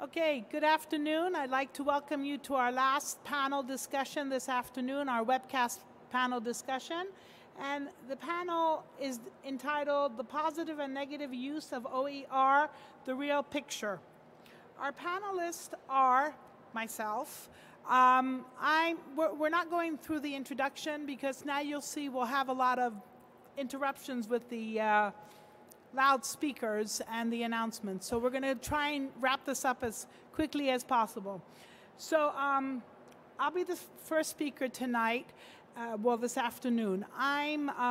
Okay, good afternoon. I'd like to welcome you to our last panel discussion this afternoon, our webcast panel discussion. And the panel is entitled The Positive and Negative Use of OER, The Real Picture. Our panelists are myself. We're not going through the introduction because now you'll see we'll have a lot of interruptions with the loudspeakers and the announcements. So we're going to try and wrap this up as quickly as possible. So I'll be the first speaker tonight, this afternoon. I've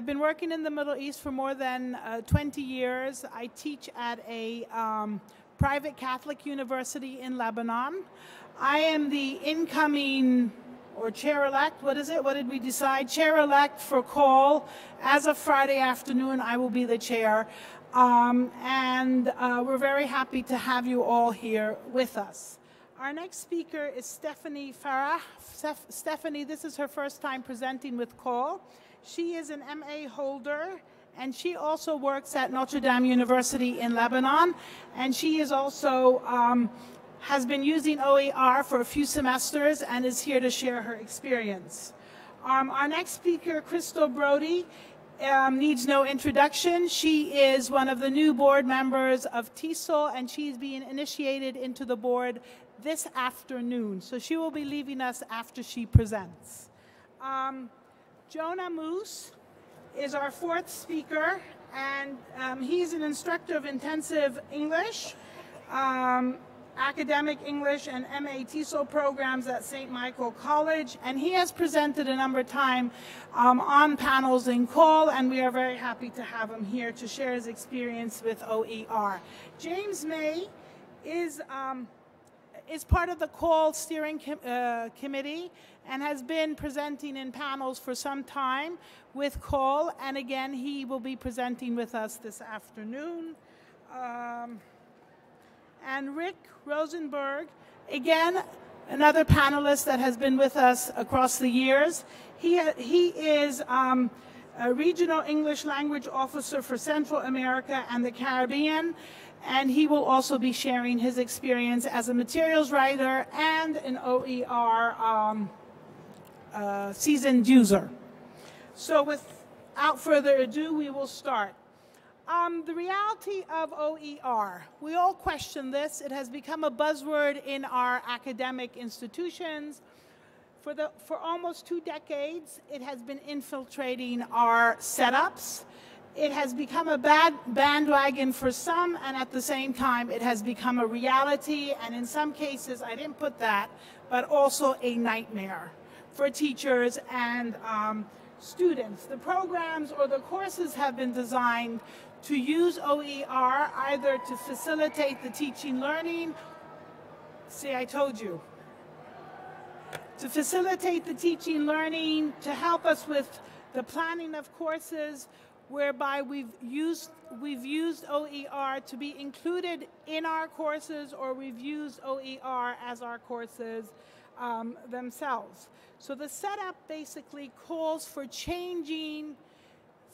been working in the Middle East for more than 20 years. I teach at a private Catholic university in Lebanon. I am the incoming or chair-elect, what is it? What did we decide? Chair-elect for call. As of Friday afternoon, I will be the chair. We're very happy to have you all here with us. Our next speaker is Stephanie Farah. Stephanie, this is her first time presenting with call. She is an MA holder, and she also works at Notre Dame University in Lebanon. And she is also has been using OER for a few semesters and is here to share her experience. Our next speaker, Brodie, needs no introduction. She is one of the new board members of TESOL, and she's being initiated into the board this afternoon. So she will be leaving us after she presents. Jonah Moose is our fourth speaker, and he's an instructor of intensive English, academic English and MA TESOL programs at St. Michael College, and he has presented a number of times on panels in call, and we are very happy to have him here to share his experience with OER. James May is part of the call steering committee and has been presenting in panels for some time with call, and again he will be presenting with us this afternoon. And Rick Rosenberg, again, another panelist that has been with us across the years. He is a regional English language officer for Central America and the Caribbean, and he will also be sharing his experience as a materials writer and an OER seasoned user. So without further ado, we will start. The reality of OER, we all question this. It has become a buzzword in our academic institutions. For almost 2 decades, it has been infiltrating our setups. It has become a bandwagon for some, and at the same time, it has become a reality, and in some cases, I didn't put that, but also a nightmare for teachers and students. The programs or the courses have been designed to use OER either to facilitate the teaching learning, see, I told you, to facilitate the teaching learning, to help us with the planning of courses, whereby we've used OER to be included in our courses, or we've used OER as our courses themselves. So the setup basically calls for changing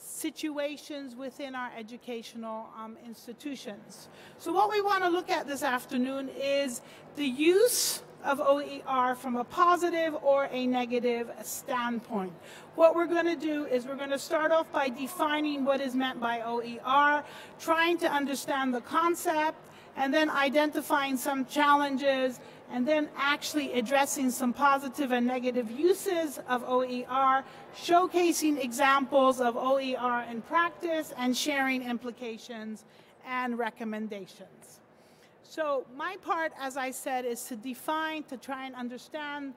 situations within our educational institutions. So what we want to look at this afternoon is the use of OER from a positive or a negative standpoint. What we're going to do is we're going to start off by defining what is meant by OER, trying to understand the concept, and then identifying some challenges, and then actually addressing some positive and negative uses of OER, showcasing examples of OER in practice, and sharing implications and recommendations. So my part, as I said, is to define, to try and understand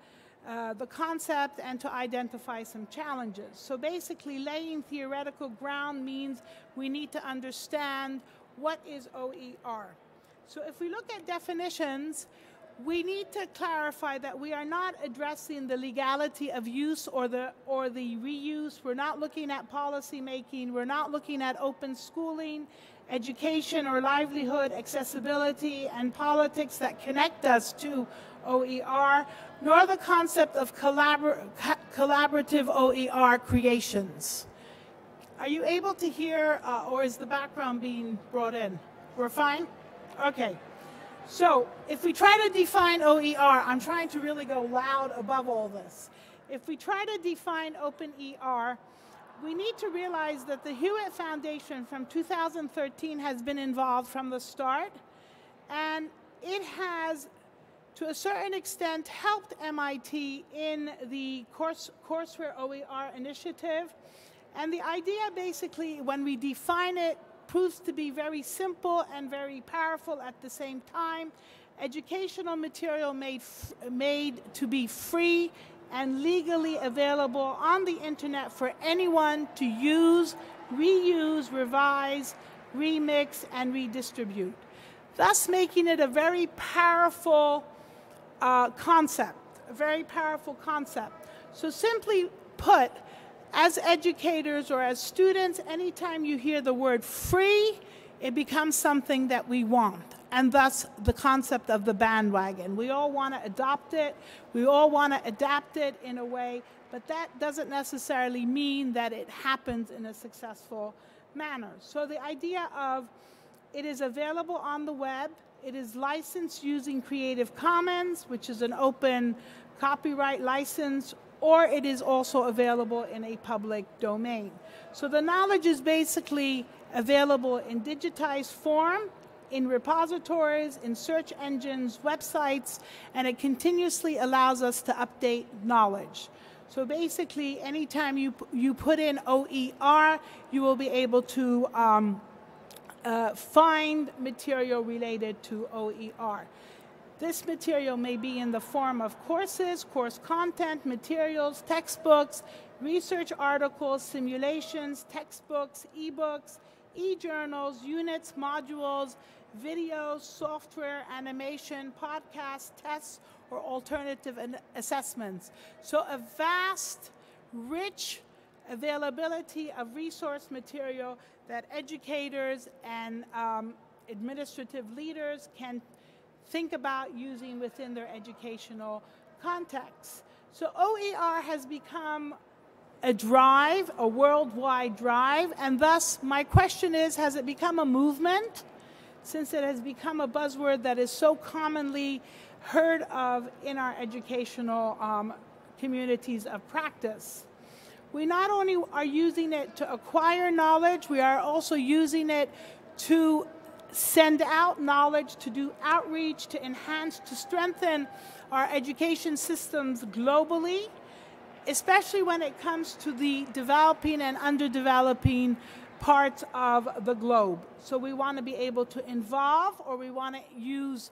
the concept and to identify some challenges. So basically, laying theoretical ground means we need to understand what is OER. So if we look at definitions, we need to clarify that we are not addressing the legality of use or the reuse. We're not looking at policy making. We're not looking at open schooling, education or livelihood, accessibility, and politics that connect us to OER, nor the concept of collaborative OER creations. Are you able to hear, or is the background being brought in? We're fine? Okay. So if we try to define OER, I'm trying to really go loud above all this. If we try to define OpenER, we need to realize that the Hewitt Foundation from 2013 has been involved from the start, and it has, to a certain extent, helped MIT in the courseware OER initiative. And the idea basically, when we define it, proves to be very simple and very powerful at the same time. Educational material made to be free and legally available on the internet for anyone to use, reuse, revise, remix, and redistribute, thus making it a very powerful concept, a very powerful concept. So simply put, as educators or as students, anytime you hear the word free, it becomes something that we want, and thus the concept of the bandwagon. We all want to adopt it, we all want to adapt it in a way, but that doesn't necessarily mean that it happens in a successful manner. So the idea of it is available on the web, it is licensed using Creative Commons, which is an open copyright license, or it is also available in a public domain. So the knowledge is basically available in digitized form, in repositories, in search engines, websites, and it continuously allows us to update knowledge. So basically, anytime you put in OER, you will be able to find material related to OER. This material may be in the form of courses, course content, materials, textbooks, research articles, simulations, textbooks, ebooks, e-journals, units, modules, videos, software, animation, podcasts, tests, or alternative assessments. So a vast, rich availability of resource material that educators and administrative leaders can think about using within their educational context. So OER has become a drive, a worldwide drive, and thus my question is, has it become a movement? Since it has become a buzzword that is so commonly heard of in our educational communities of practice. We not only are using it to acquire knowledge, we are also using it to send out knowledge, to do outreach, to enhance, to strengthen our education systems globally, especially when it comes to the developing and underdeveloping parts of the globe. So we want to be able to involve, or we want to use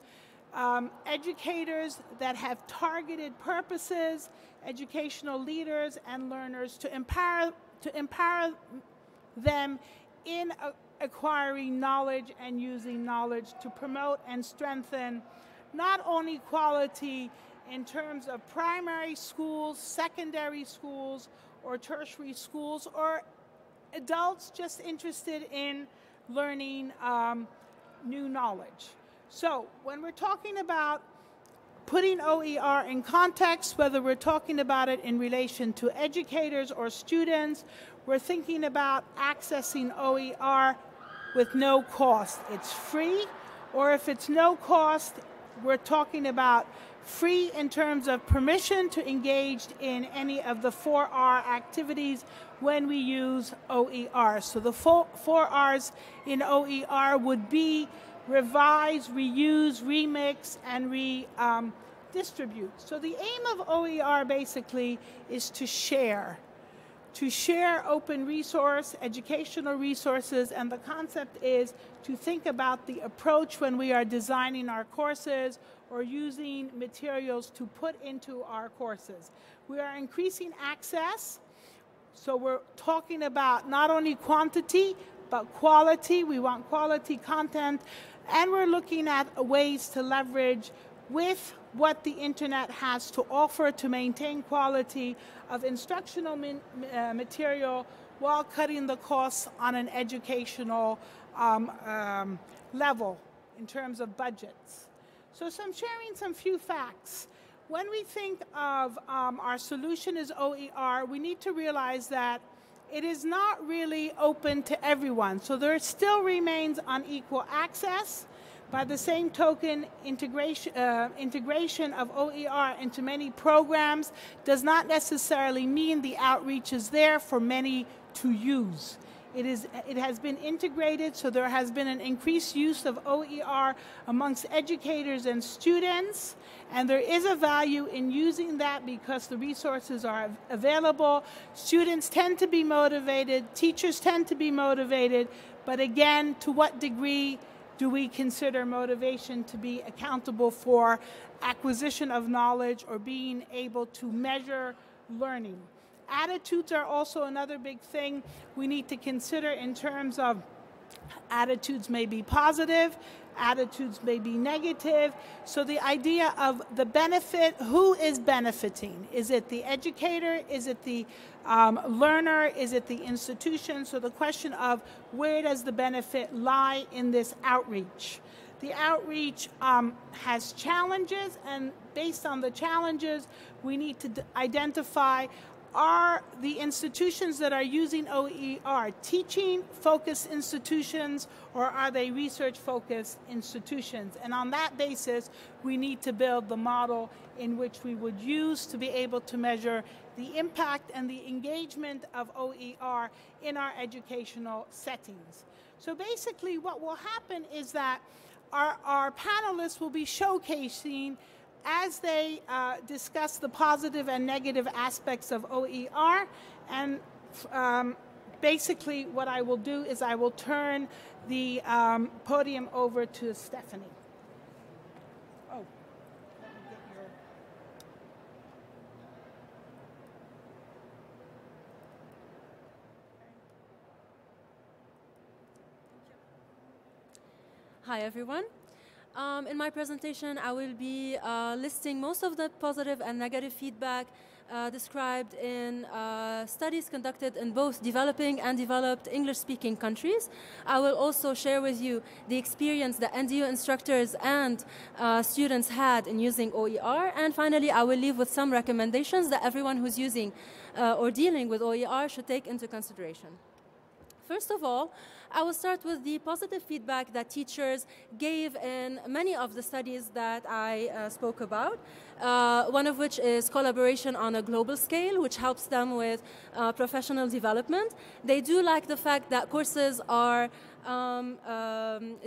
educators that have targeted purposes, educational leaders and learners to empower them in acquiring knowledge and using knowledge to promote and strengthen not only quality in terms of primary schools, secondary schools, or tertiary schools, or adults just interested in learning new knowledge. So when we're talking about putting OER in context, whether we're talking about it in relation to educators or students, we're thinking about accessing OER with no cost. It's free, or if it's no cost, we're talking about free in terms of permission to engage in any of the 4R activities when we use OER. So the four R's in OER would be revise, reuse, remix, and redistribute. So the aim of OER basically is to share open resource, educational resources, and the concept is to think about the approach when we are designing our courses or using materials to put into our courses. We are increasing access, so we're talking about not only quantity, but quality. We want quality content, and we're looking at ways to leverage with what the internet has to offer to maintain quality of instructional material while cutting the costs on an educational level in terms of budgets. So sharing some few facts. When we think of our solution as OER, we need to realize that it is not really open to everyone. So there still remains unequal access. By the same token, integration of OER into many programs does not necessarily mean the outreach is there for many to use. It has been integrated, so there has been an increased use of OER amongst educators and students, and there is a value in using that because the resources are available. Students tend to be motivated, teachers tend to be motivated, but again, to what degree do we consider motivation to be accountable for acquisition of knowledge or being able to measure learning? Attitudes are also another big thing we need to consider in terms of attitudes may be positive, attitudes may be negative. So the idea of the benefit, who is benefiting? Is it the educator? Is it the learner? Is it the institution? So the question of where does the benefit lie in this outreach? The outreach has challenges, and based on the challenges, we need to identify, are the institutions that are using OER teaching-focused institutions, or are they research-focused institutions? And on that basis, we need to build the model in which we would use to be able to measure the impact and the engagement of OER in our educational settings. So basically, what will happen is that our panelists will be showcasing, as they discuss the positive and negative aspects of OER, and basically what I will do is I will turn the podium over to Stephanie. Oh, let me get your... Hi, everyone. In my presentation, I will be listing most of the positive and negative feedback described in studies conducted in both developing and developed English-speaking countries. I will also share with you the experience that NDU instructors and students had in using OER. And finally, I will leave with some recommendations that everyone who's using or dealing with OER should take into consideration. First of all, I will start with the positive feedback that teachers gave in many of the studies that I spoke about, one of which is collaboration on a global scale, which helps them with professional development. They do like the fact that courses are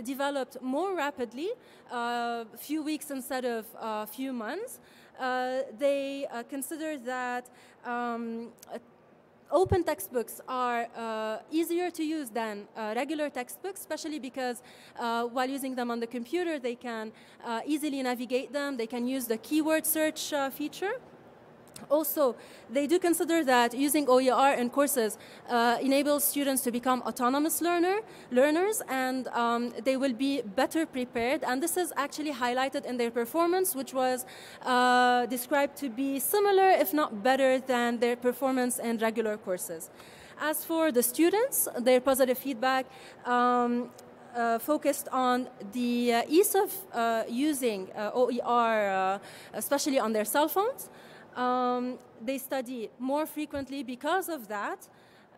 developed more rapidly, a few weeks instead of a few months. They consider that open textbooks are easier to use than regular textbooks, especially because while using them on the computer, they can easily navigate them. They can use the keyword search feature. Also, they do consider that using OER in courses enables students to become autonomous learners, and they will be better prepared. And this is actually highlighted in their performance, which was described to be similar, if not better, than their performance in regular courses. As for the students, their positive feedback focused on the ease of using OER, especially on their cell phones. They study more frequently because of that.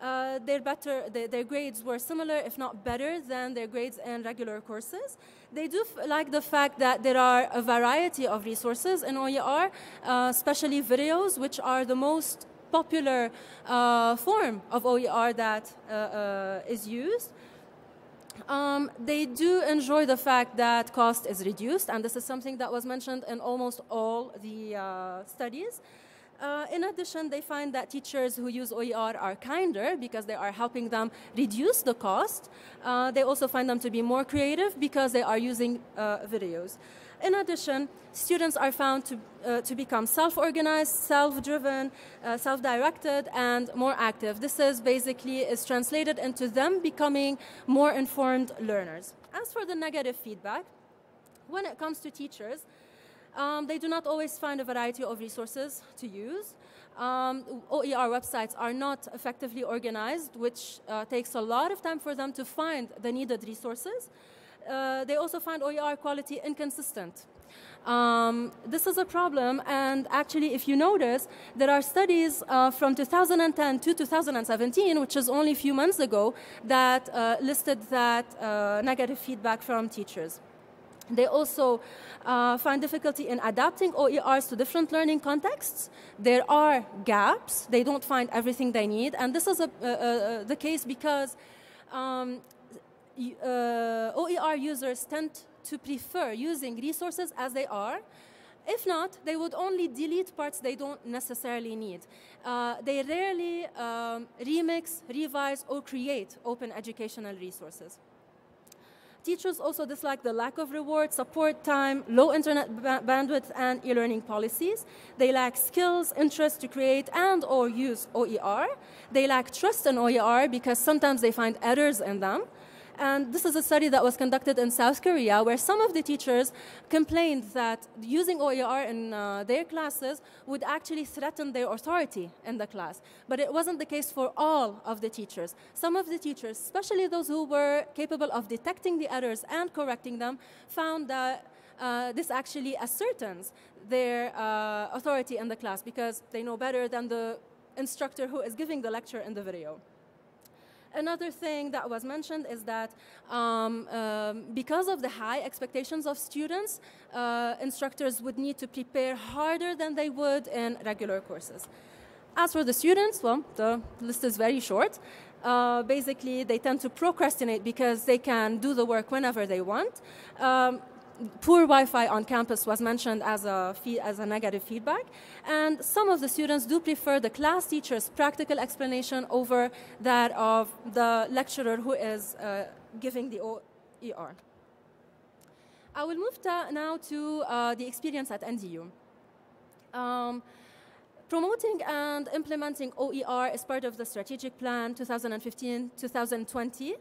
Their grades were similar, if not better, than their grades in regular courses. They do like the fact that there are a variety of resources in OER, especially videos, which are the most popular form of OER that is used. They do enjoy the fact that cost is reduced, and this is something that was mentioned in almost all the studies. In addition, they find that teachers who use OER are kinder because they are helping them reduce the cost. They also find them to be more creative because they are using videos. In addition, students are found to become self-organized, self-driven, self-directed, and more active. This is translated into them becoming more informed learners. As for the negative feedback, when it comes to teachers, they do not always find a variety of resources to use. OER websites are not effectively organized, which takes a lot of time for them to find the needed resources. They also find OER quality inconsistent. This is a problem, and actually, if you notice, there are studies from 2010 to 2017, which is only a few months ago, that listed that negative feedback from teachers. They also find difficulty in adapting OERs to different learning contexts. There are gaps. They don't find everything they need. And this is the case because OER users tend to prefer using resources as they are. If not, they would only delete parts they don't necessarily need. They rarely remix, revise, or create open educational resources. Teachers also dislike the lack of reward, support time, low internet bandwidth, and e-learning policies. They lack skills, interest to create and or use OER. They lack trust in OER because sometimes they find errors in them. And this is a study that was conducted in South Korea where some of the teachers complained that using OER in their classes would actually threaten their authority in the class. But it wasn't the case for all of the teachers. Some of the teachers, especially those who were capable of detecting the errors and correcting them, found that this actually ascertains their authority in the class because they know better than the instructor who is giving the lecture in the video. Another thing that was mentioned is that because of the high expectations of students, instructors would need to prepare harder than they would in regular courses. As for the students, well, the list is very short. Basically, they tend to procrastinate because they can do the work whenever they want. Poor Wi-Fi on campus was mentioned as a negative feedback. And some of the students do prefer the class teacher's practical explanation over that of the lecturer who is giving the OER. I will move now to the experience at NDU. Promoting and implementing OER is part of the strategic plan 2015-2020.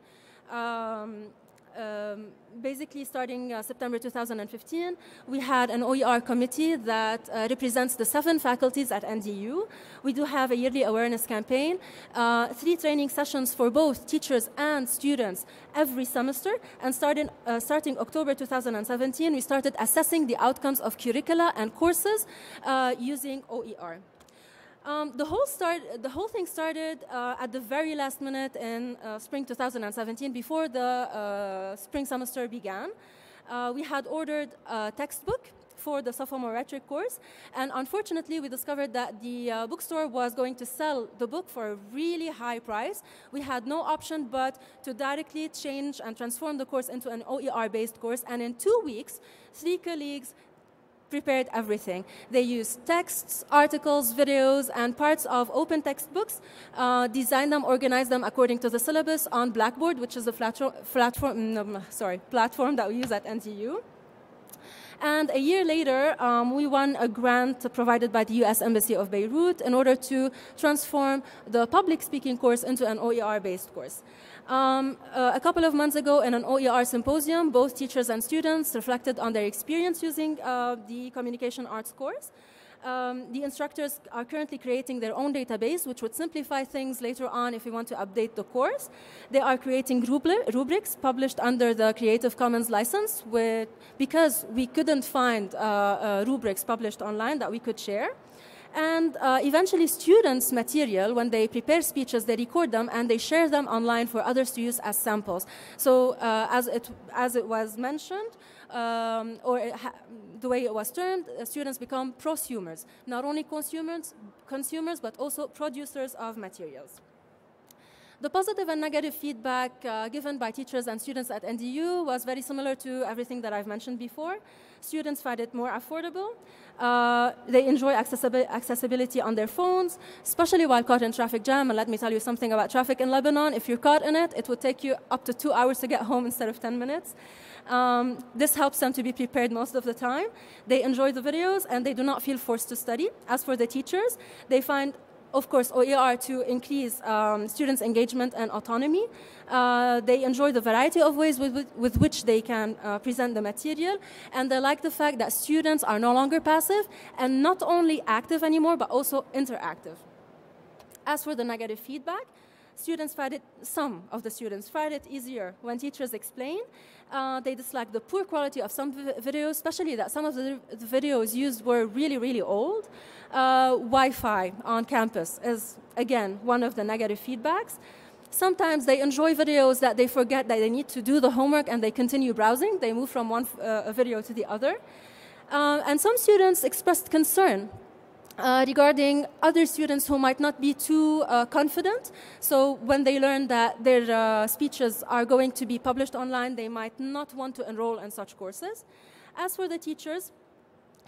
Basically, starting September 2015, we had an OER committee that represents the 7 faculties at NDU. We do have a yearly awareness campaign, 3 training sessions for both teachers and students every semester, and starting October 2017, we started assessing the outcomes of curricula and courses using OER. The whole thing started at the very last minute in spring 2017, before the spring semester began. We had ordered a textbook for the sophomore rhetoric course, and unfortunately we discovered that the bookstore was going to sell the book for a really high price. We had no option but to directly change and transform the course into an OER-based course, and in 2 weeks, 3 colleagues prepared everything. They used texts, articles, videos, and parts of open textbooks, designed them, organized them according to the syllabus on Blackboard, which is a platform that we use at NTU. And a year later, we won a grant provided by the U.S. Embassy of Beirut in order to transform the public speaking course into an OER-based course. A couple of months ago in an OER symposium, both teachers and students reflected on their experience using the communication arts course. The instructors are currently creating their own database, which would simplify things later on if we want to update the course. They are creating rubrics published under the Creative Commons license because we couldn't find rubrics published online that we could share. And eventually students' material, when they prepare speeches, they record them and they share them online for others to use as samples. So as it was mentioned, the way it was termed, students become prosumers, not only consumers, but also producers of materials. The positive and negative feedback given by teachers and students at NDU was very similar to everything that I've mentioned before. Students find it more affordable. They enjoy accessibility on their phones, especially while caught in traffic jam. And let me tell you something about traffic in Lebanon. If you're caught in it, it would take you up to 2 hours to get home instead of 10 minutes. This helps them to be prepared most of the time. They enjoy the videos and they do not feel forced to study. As for the teachers, they find, of course, OER to increase students' engagement and autonomy. They enjoy the variety of ways with which they can present the material, and they like the fact that students are no longer passive and not only active anymore, but also interactive. As for the negative feedback, some of the students find it easier when teachers explain. They dislike the poor quality of some videos, especially that some of the videos used were really, really old. Wi-Fi on campus is, again, one of the negative feedbacks. Sometimes they enjoy videos that they forget that they need to do the homework and they continue browsing. They move from one video to the other. And some students expressed concern regarding other students who might not be too confident. So when they learn that their speeches are going to be published online, they might not want to enroll in such courses. As for the teachers,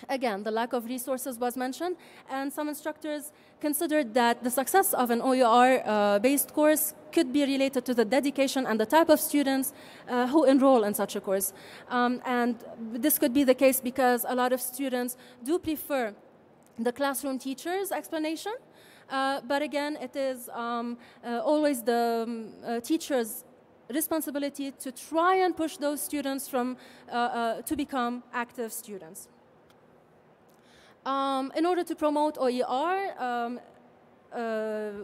again, the lack of resources was mentioned, and some instructors considered that the success of an OER-based course could be related to the dedication and the type of students who enroll in such a course. And this could be the case because a lot of students do prefer the classroom teacher's explanation, but again, it is always the teacher's responsibility to try and push those students to become active students. In order to promote OER,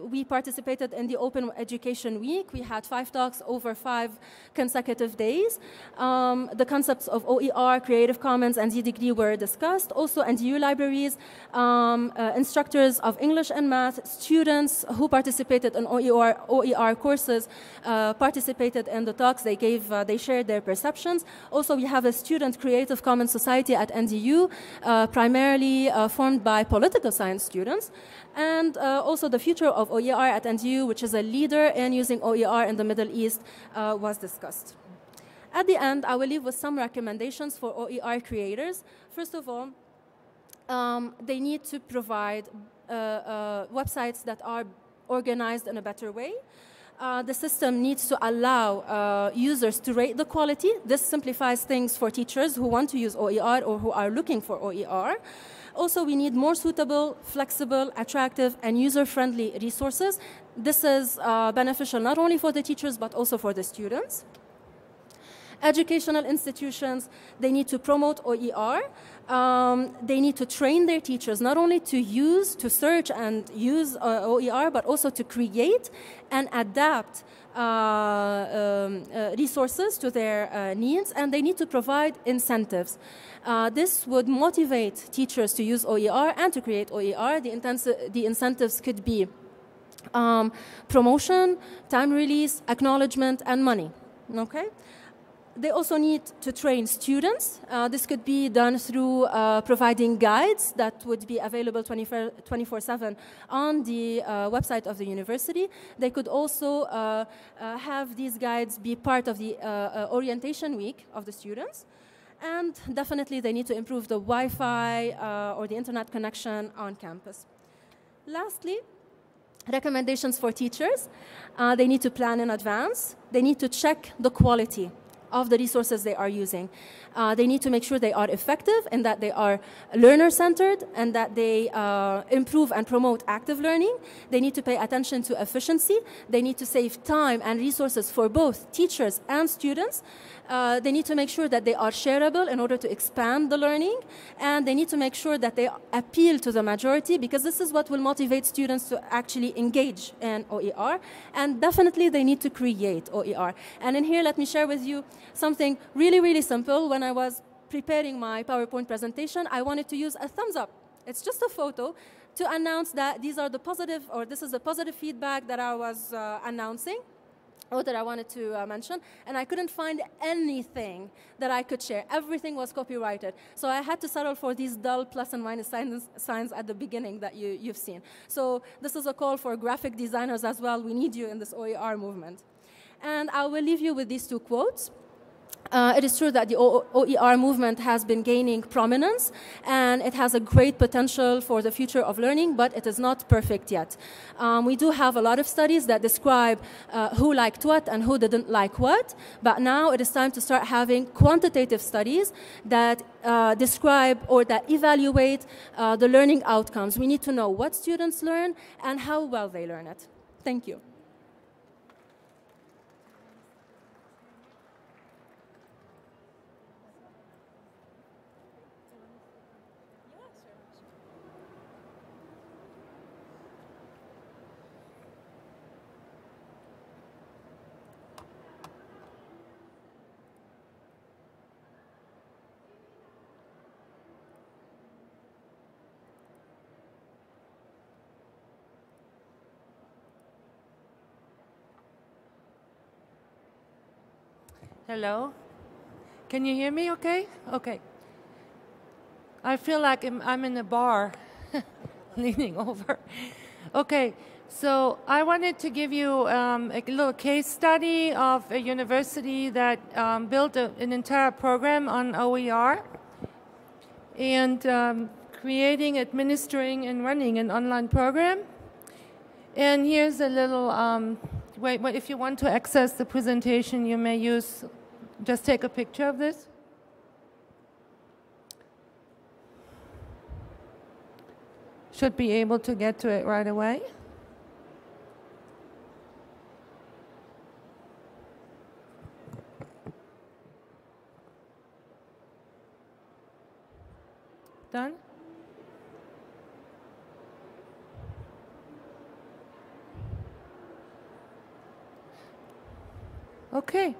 we participated in the Open Education Week. We had 5 talks over 5 consecutive days. The concepts of OER, Creative Commons, and Z-Degree were discussed. Also, NDU libraries, instructors of English and math, students who participated in OER courses participated in the talks. They shared their perceptions. Also, we have a Student Creative Commons Society at NDU, primarily formed by political science students. And also the future of OER at NDU, which is a leader in using OER in the Middle East, was discussed. At the end, I will leave with some recommendations for OER creators. First of all, they need to provide websites that are organized in a better way. The system needs to allow users to rate the quality. This simplifies things for teachers who want to use OER or who are looking for OER. Also, we need more suitable, flexible, attractive, and user-friendly resources. This is beneficial not only for the teachers, but also for the students. Educational institutions, they need to promote OER. They need to train their teachers not only to search and use OER, but also to create and adapt resources to their needs, and they need to provide incentives. This would motivate teachers to use OER and to create OER. The incentives could be promotion, time release, acknowledgement, and money. Okay? They also need to train students. This could be done through providing guides that would be available 24/7 on the website of the university. They could also have these guides be part of the orientation week of the students. And definitely they need to improve the Wi-Fi or the internet connection on campus. Lastly, recommendations for teachers. They need to plan in advance. They need to check the quality of the resources they are using. They need to make sure they are effective and that they are learner-centered and that they improve and promote active learning. They need to pay attention to efficiency. They need to save time and resources for both teachers and students. They need to make sure that they are shareable in order to expand the learning. And they need to make sure that they appeal to the majority, because this is what will motivate students to actually engage in OER. And definitely they need to create OER. And in here, let me share with you something really, really simple. When I was preparing my PowerPoint presentation, I wanted to use a thumbs up. It's just a photo to announce that these are the positive, or this is the positive feedback that I was announcing, or that I wanted to mention, and I couldn't find anything that I could share. Everything was copyrighted. So I had to settle for these dull plus and minus signs at the beginning that you've seen. So this is a call for graphic designers as well. We need you in this OER movement. And I will leave you with these 2 quotes. It is true that the OER movement has been gaining prominence, and it has a great potential for the future of learning, but it is not perfect yet. We do have a lot of studies that describe who liked what and who didn't like what, but now it is time to start having quantitative studies that describe or that evaluate the learning outcomes. We need to know what students learn and how well they learn it. Thank you. Hello? Can you hear me okay? Okay. I feel like I'm in a bar, leaning over. Okay, so I wanted to give you a little case study of a university that built an entire program on OER and creating, administering, and running an online program. And here's a little, if you want to access the presentation, you may just take a picture of this. Should be able to get to it right away. Done? Okay.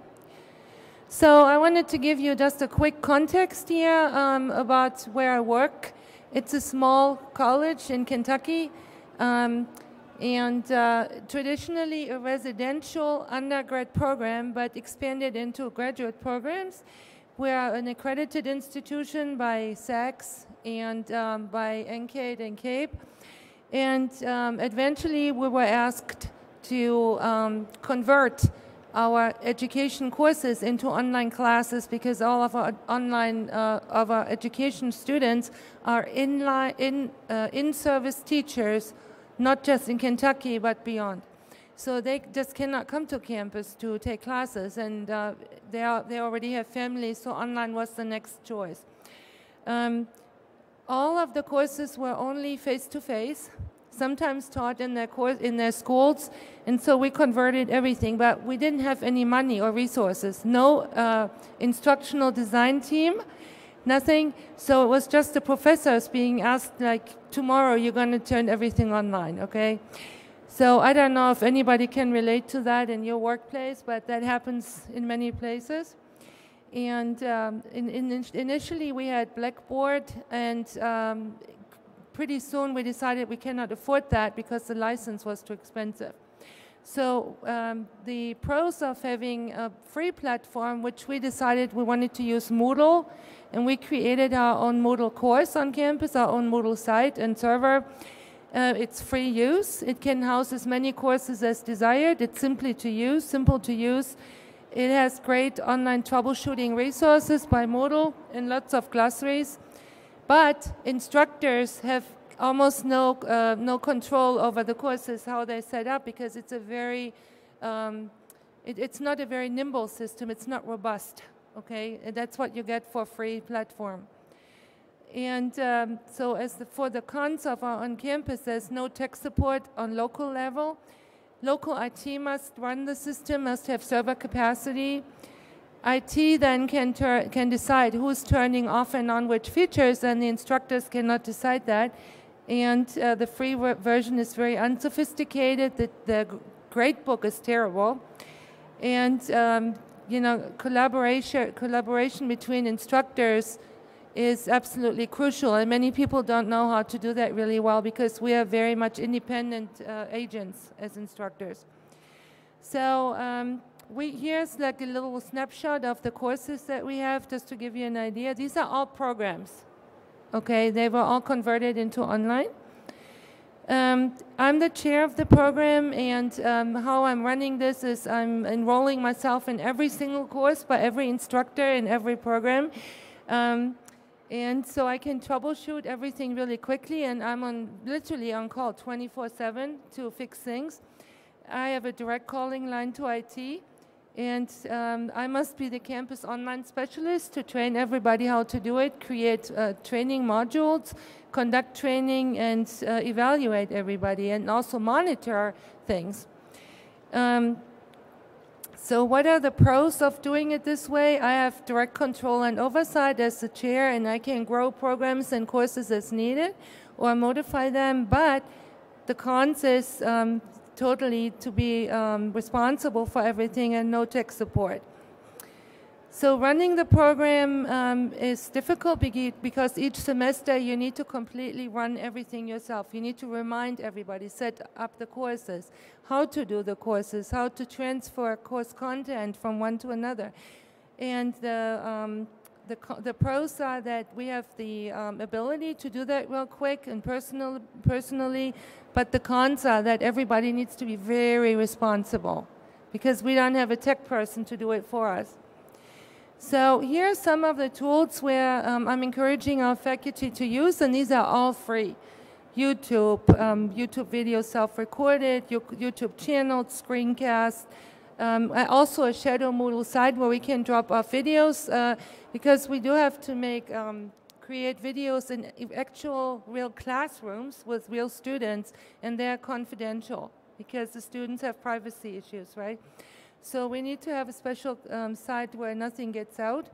So I wanted to give you just a quick context here about where I work. It's a small college in Kentucky, and traditionally a residential undergrad program, but expanded into graduate programs. We are an accredited institution by SACS and by NCAID and CAPE. And eventually we were asked to convert our education courses into online classes because all of our our education students are in-service teachers, not just in Kentucky but beyond. So they just cannot come to campus to take classes, and they already have families, so online was the next choice. All of the courses were only face-to-face, sometimes taught in their schools, and so we converted everything, but we didn't have any money or resources, no instructional design team, nothing. So it was just the professors being asked, like, tomorrow you're going to turn everything online, okay? So I don't know if anybody can relate to that in your workplace, but that happens in many places. And initially we had Blackboard, and pretty soon we decided we cannot afford that because the license was too expensive. So the pros of having a free platform, which we decided we wanted to use Moodle, and we created our own Moodle course on campus, our own Moodle site and server. It's free use. It can house as many courses as desired. It's simple to use. It has great online troubleshooting resources by Moodle and lots of glossaries. But instructors have almost no control over the courses, how they're set up, because it's a very, it's not a very nimble system. It's not robust, okay? And that's what you get for free platform. And so for the cons of our on-campus, there's no tech support on local level. Local IT must run the system, must have server capacity. IT then can decide who's turning off and on which features, and the instructors cannot decide that. And the free version is very unsophisticated. The gradebook is terrible. And you know, collaboration between instructors is absolutely crucial, and many people don't know how to do that really well because we are very much independent agents as instructors. So here's like a little snapshot of the courses that we have, just to give you an idea. These are all programs, okay? They were all converted into online. I'm the chair of the program, and how I'm running this is I'm enrolling myself in every single course by every instructor in every program. And so I can troubleshoot everything really quickly, and I'm literally on call 24/7 to fix things. I have a direct calling line to IT, and I must be the campus online specialist to train everybody how to do it, create training modules, conduct training, and evaluate everybody, and also monitor things. So what are the pros of doing it this way? I have direct control and oversight as the chair, and I can grow programs and courses as needed or modify them, but the cons is totally to be responsible for everything and no tech support. So running the program is difficult because each semester you need to completely run everything yourself. You need to remind everybody, set up the courses, how to do the courses, how to transfer course content from one to another. And the pros are that we have the ability to do that real quick and personally, but the cons are that everybody needs to be very responsible because we don't have a tech person to do it for us. So here are some of the tools where I'm encouraging our faculty to use, and these are all free. YouTube videos self-recorded, YouTube channels, screencasts, also a shadow Moodle site where we can drop off videos because we do have to create videos in actual real classrooms with real students, and they're confidential because the students have privacy issues, right? So we need to have a special site where nothing gets out.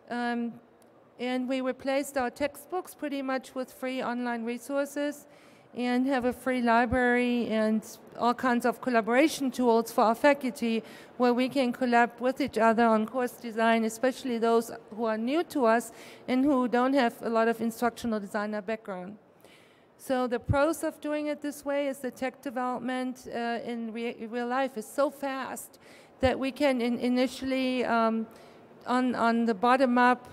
And we replaced our textbooks pretty much with free online resources and have a free library and all kinds of collaboration tools for our faculty where we can collab with each other on course design, especially those who are new to us and who don't have a lot of instructional designer background. So the pros of doing it this way is the tech development in real life is so fast that we can initially, on the bottom up,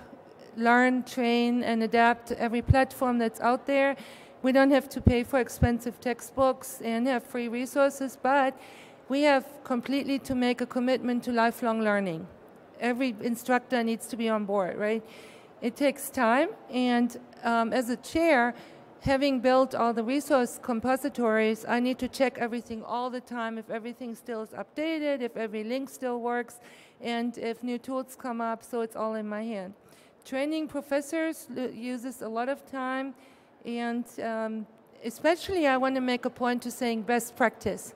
learn, train, and adapt every platform that's out there. We don't have to pay for expensive textbooks and have free resources, but we have completely to make a commitment to lifelong learning. Every instructor needs to be on board, right? It takes time, and as a chair, having built all the resource compositories, I need to check everything all the time, if everything still is updated, if every link still works, and if new tools come up, so it's all in my hand. Training professors uses a lot of time, and especially I want to make a point to saying best practice.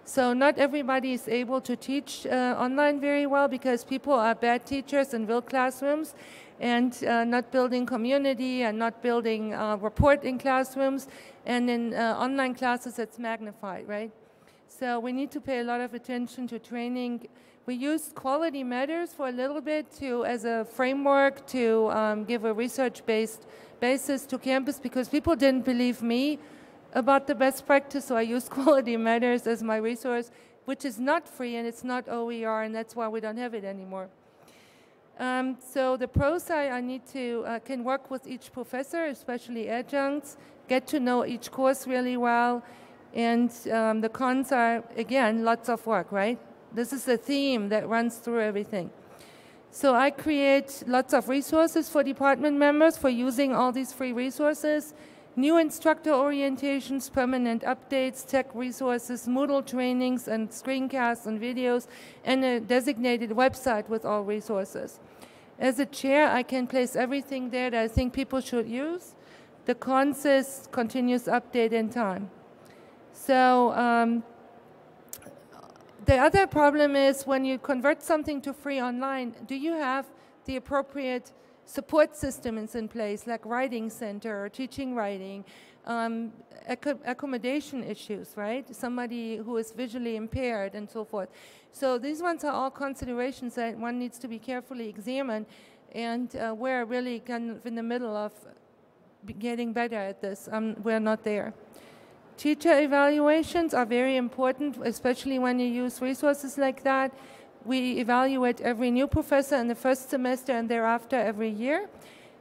So not everybody is able to teach online very well because people are bad teachers in real classrooms and not building community and not building rapport in classrooms, and in online classes it's magnified, right? So we need to pay a lot of attention to training. We used Quality Matters for a little bit as a framework to give a research-based basis to campus because people didn't believe me about the best practice, so I used Quality Matters as my resource, which is not free and it's not OER, and that's why we don't have it anymore. So the pros I need to can work with each professor, especially adjuncts, get to know each course really well, and the cons are, again, lots of work, right? This is a theme that runs through everything. So I create lots of resources for department members for using all these free resources, new instructor orientations, permanent updates, tech resources, Moodle trainings and screencasts and videos, and a designated website with all resources. As a chair, I can place everything there that I think people should use. The cons is continuous update in time. So the other problem is when you convert something to free online, do you have the appropriate support systems in place, like writing center or teaching writing, accommodation issues, right? Somebody who is visually impaired and so forth. So these ones are all considerations that one needs to be carefully examined, and we're really kind of in the middle of getting better at this. We're not there. Teacher evaluations are very important, especially when you use resources like that. We evaluate every new professor in the first semester and thereafter every year.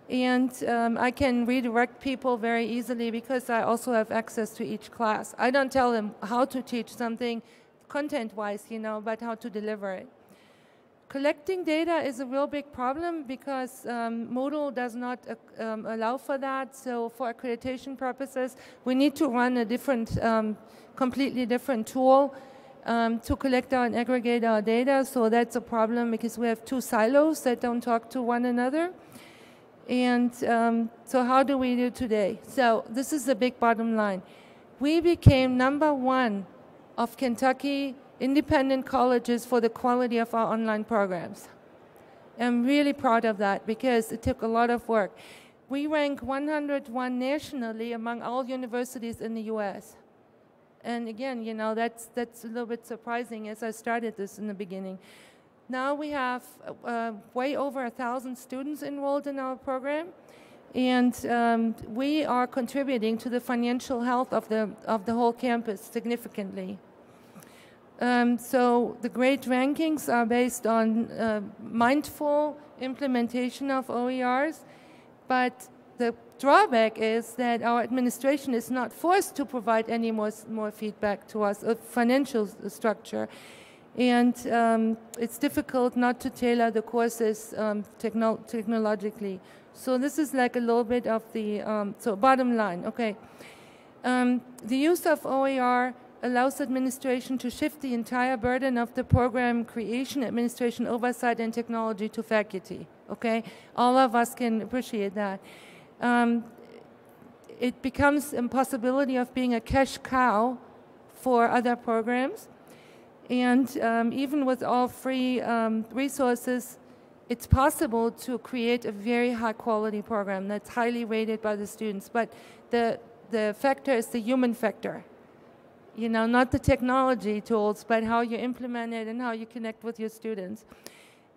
And I can redirect people very easily because I also have access to each class. I don't tell them how to teach something content-wise, but how to deliver it. Collecting data is a real big problem because Moodle does not allow for that. So for accreditation purposes, we need to run a different, completely different tool to collect and aggregate our data. So that's a problem because we have two silos that don't talk to one another. And so how do we do today? So this is the big bottom line. We became #1 of Kentucky independent colleges for the quality of our online programs. I'm really proud of that because it took a lot of work. We rank 101 nationally among all universities in the US. And again, that's a little bit surprising as I started this in the beginning. Now we have way over 1,000 students enrolled in our program, and we are contributing to the financial health of the whole campus significantly. So the grade rankings are based on mindful implementation of OERs, but the drawback is that our administration is not forced to provide any more feedback to us of financial structure. And it's difficult not to tailor the courses technologically. So this is like a little bit of the, so bottom line, okay. The use of OER allows administration to shift the entire burden of the program creation, administration, oversight, and technology to faculty, okay? All of us can appreciate that. It becomes a possibility of being a cash cow for other programs. And even with all free resources, it's possible to create a very high-quality program that's highly rated by the students. But the factor is the human factor. You know, not the technology tools, but how you implement it and how you connect with your students.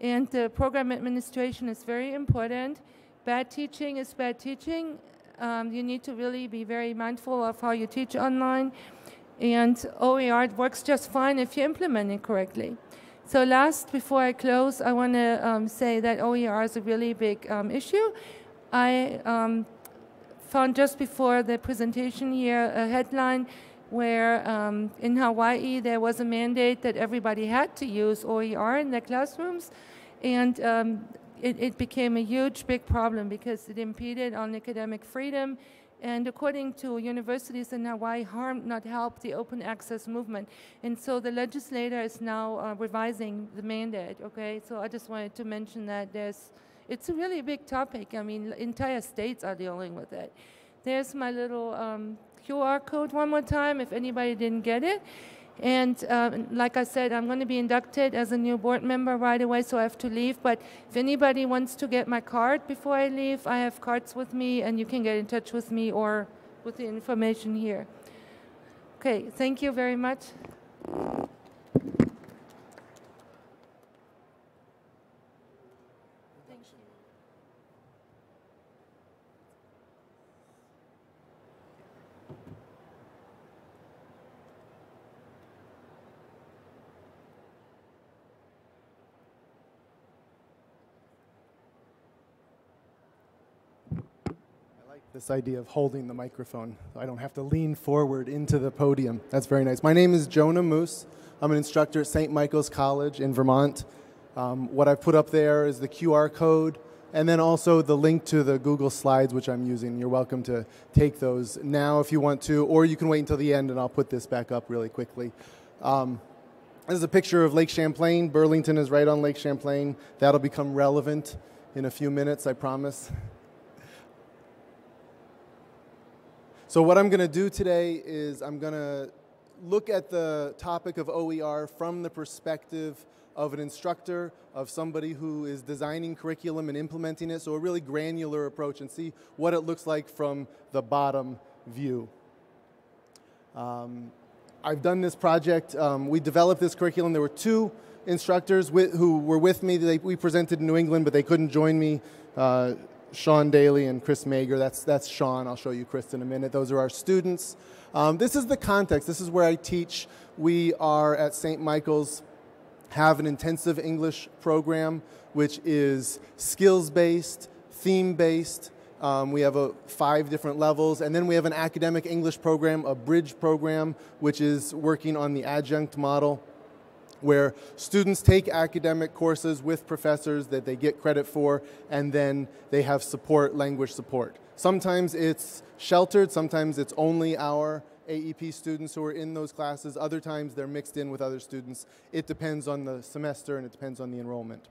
And the program administration is very important. Bad teaching is bad teaching. You need to really be very mindful of how you teach online. And OER works just fine if you implement it correctly. So last, before I close, I want to say that OER is a really big issue. I found just before the presentation here a headline where in Hawaii there was a mandate that everybody had to use OER in their classrooms. And it became a huge, big problem because it impeded on academic freedom. And according to universities in Hawaii, harmed, not helped, the open access movement. And so the legislator is now revising the mandate, okay? So I just wanted to mention that it's a really big topic. I mean, entire states are dealing with it. There's my little QR code one more time if anybody didn't get it. And like I said, I'm going to be inducted as a new board member right away, so I have to leave. But if anybody wants to get my card before I leave, I have cards with me, and you can get in touch with me or with the information here. Okay, thank you very much. This idea of holding the microphone, so I don't have to lean forward into the podium. That's very nice. My name is Jonah Moose. I'm an instructor at St. Michael's College in Vermont. What I've put up there is the QR code and then also the link to the Google Slides, which I'm using. You're welcome to take those now if you want to, or you can wait until the end and I'll put this back up really quickly. This is a picture of Lake Champlain. Burlington is right on Lake Champlain. That'll become relevant in a few minutes, I promise. So what I'm going to do today is I'm going to look at the topic of OER from the perspective of an instructor, of somebody who is designing curriculum and implementing it, so a really granular approach, and see what it looks like from the bottom view. I've done this project. We developed this curriculum. There were two instructors who were with me. We presented in New England, but they couldn't join me. Sean Daly and Chris Mager. That's Sean. I'll show you Chris in a minute. Those are our students. This is the context. This is where I teach. We are at St. Michael's, have an intensive English program, which is skills-based, theme-based. We have 5 different levels. And then we have an academic English program, a bridge program, which is working on the adjunct model, where students take academic courses with professors that they get credit for, and then they have support, language support. Sometimes it's sheltered, sometimes it's only our AEP students who are in those classes. Other times they're mixed in with other students. It depends on the semester and it depends on the enrollment.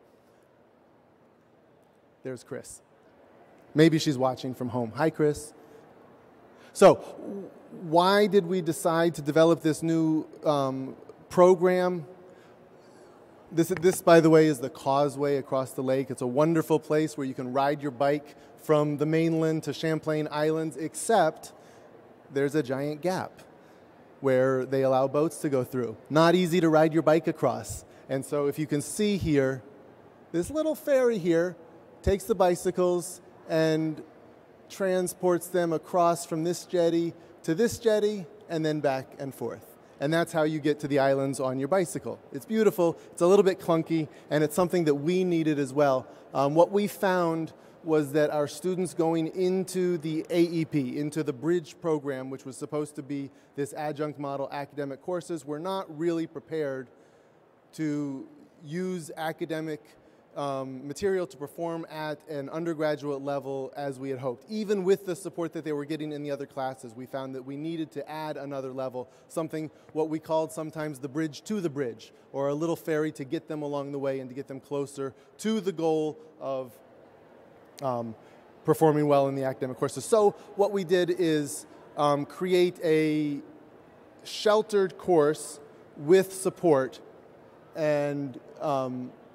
There's Chris. Maybe she's watching from home. Hi, Chris. So why did we decide to develop this new program? This, by the way, is the causeway across the lake. It's a wonderful place where you can ride your bike from the mainland to Champlain Islands, except there's a giant gap where they allow boats to go through. Not easy to ride your bike across. And so if you can see here, this little ferry here takes the bicycles and transports them across from this jetty to this jetty and then back and forth. And that's how you get to the islands on your bicycle. It's beautiful, it's a little bit clunky, and it's something that we needed as well. What we found was that our students going into the AEP, into the bridge program, which was supposed to be this adjunct model academic courses, were not really prepared to use academic material to perform at an undergraduate level as we had hoped. Even with the support that they were getting in the other classes, we found that we needed to add another level, something what we called sometimes the bridge to the bridge, or a little ferry to get them along the way and to get them closer to the goal of performing well in the academic courses. So what we did is create a sheltered course with support, and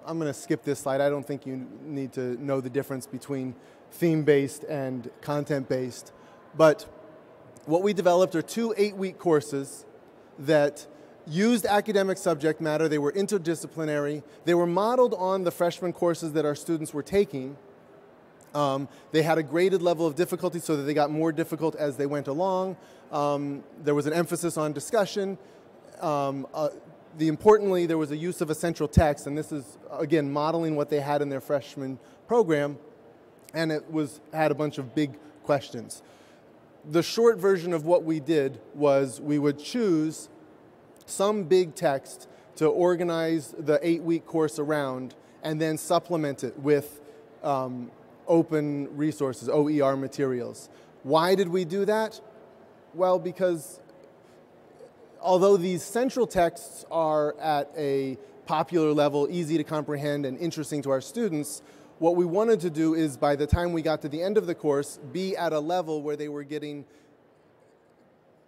I'm going to skip this slide. I don't think you need to know the difference between theme-based and content-based. But what we developed are 2 8-week courses that used academic subject matter. They were interdisciplinary. They were modeled on the freshman courses that our students were taking. They had a graded level of difficulty so that they got more difficult as they went along. There was an emphasis on discussion. Importantly, there was a use of a central text, and this is, again, modeling what they had in their freshman program, and it had a bunch of big questions. The short version of what we did was we would choose some big text to organize the 8-week course around, and then supplement it with open resources, OER materials. Why did we do that? Well, because although these central texts are at a popular level, easy to comprehend and interesting to our students, what we wanted to do is by the time we got to the end of the course, be at a level where they were getting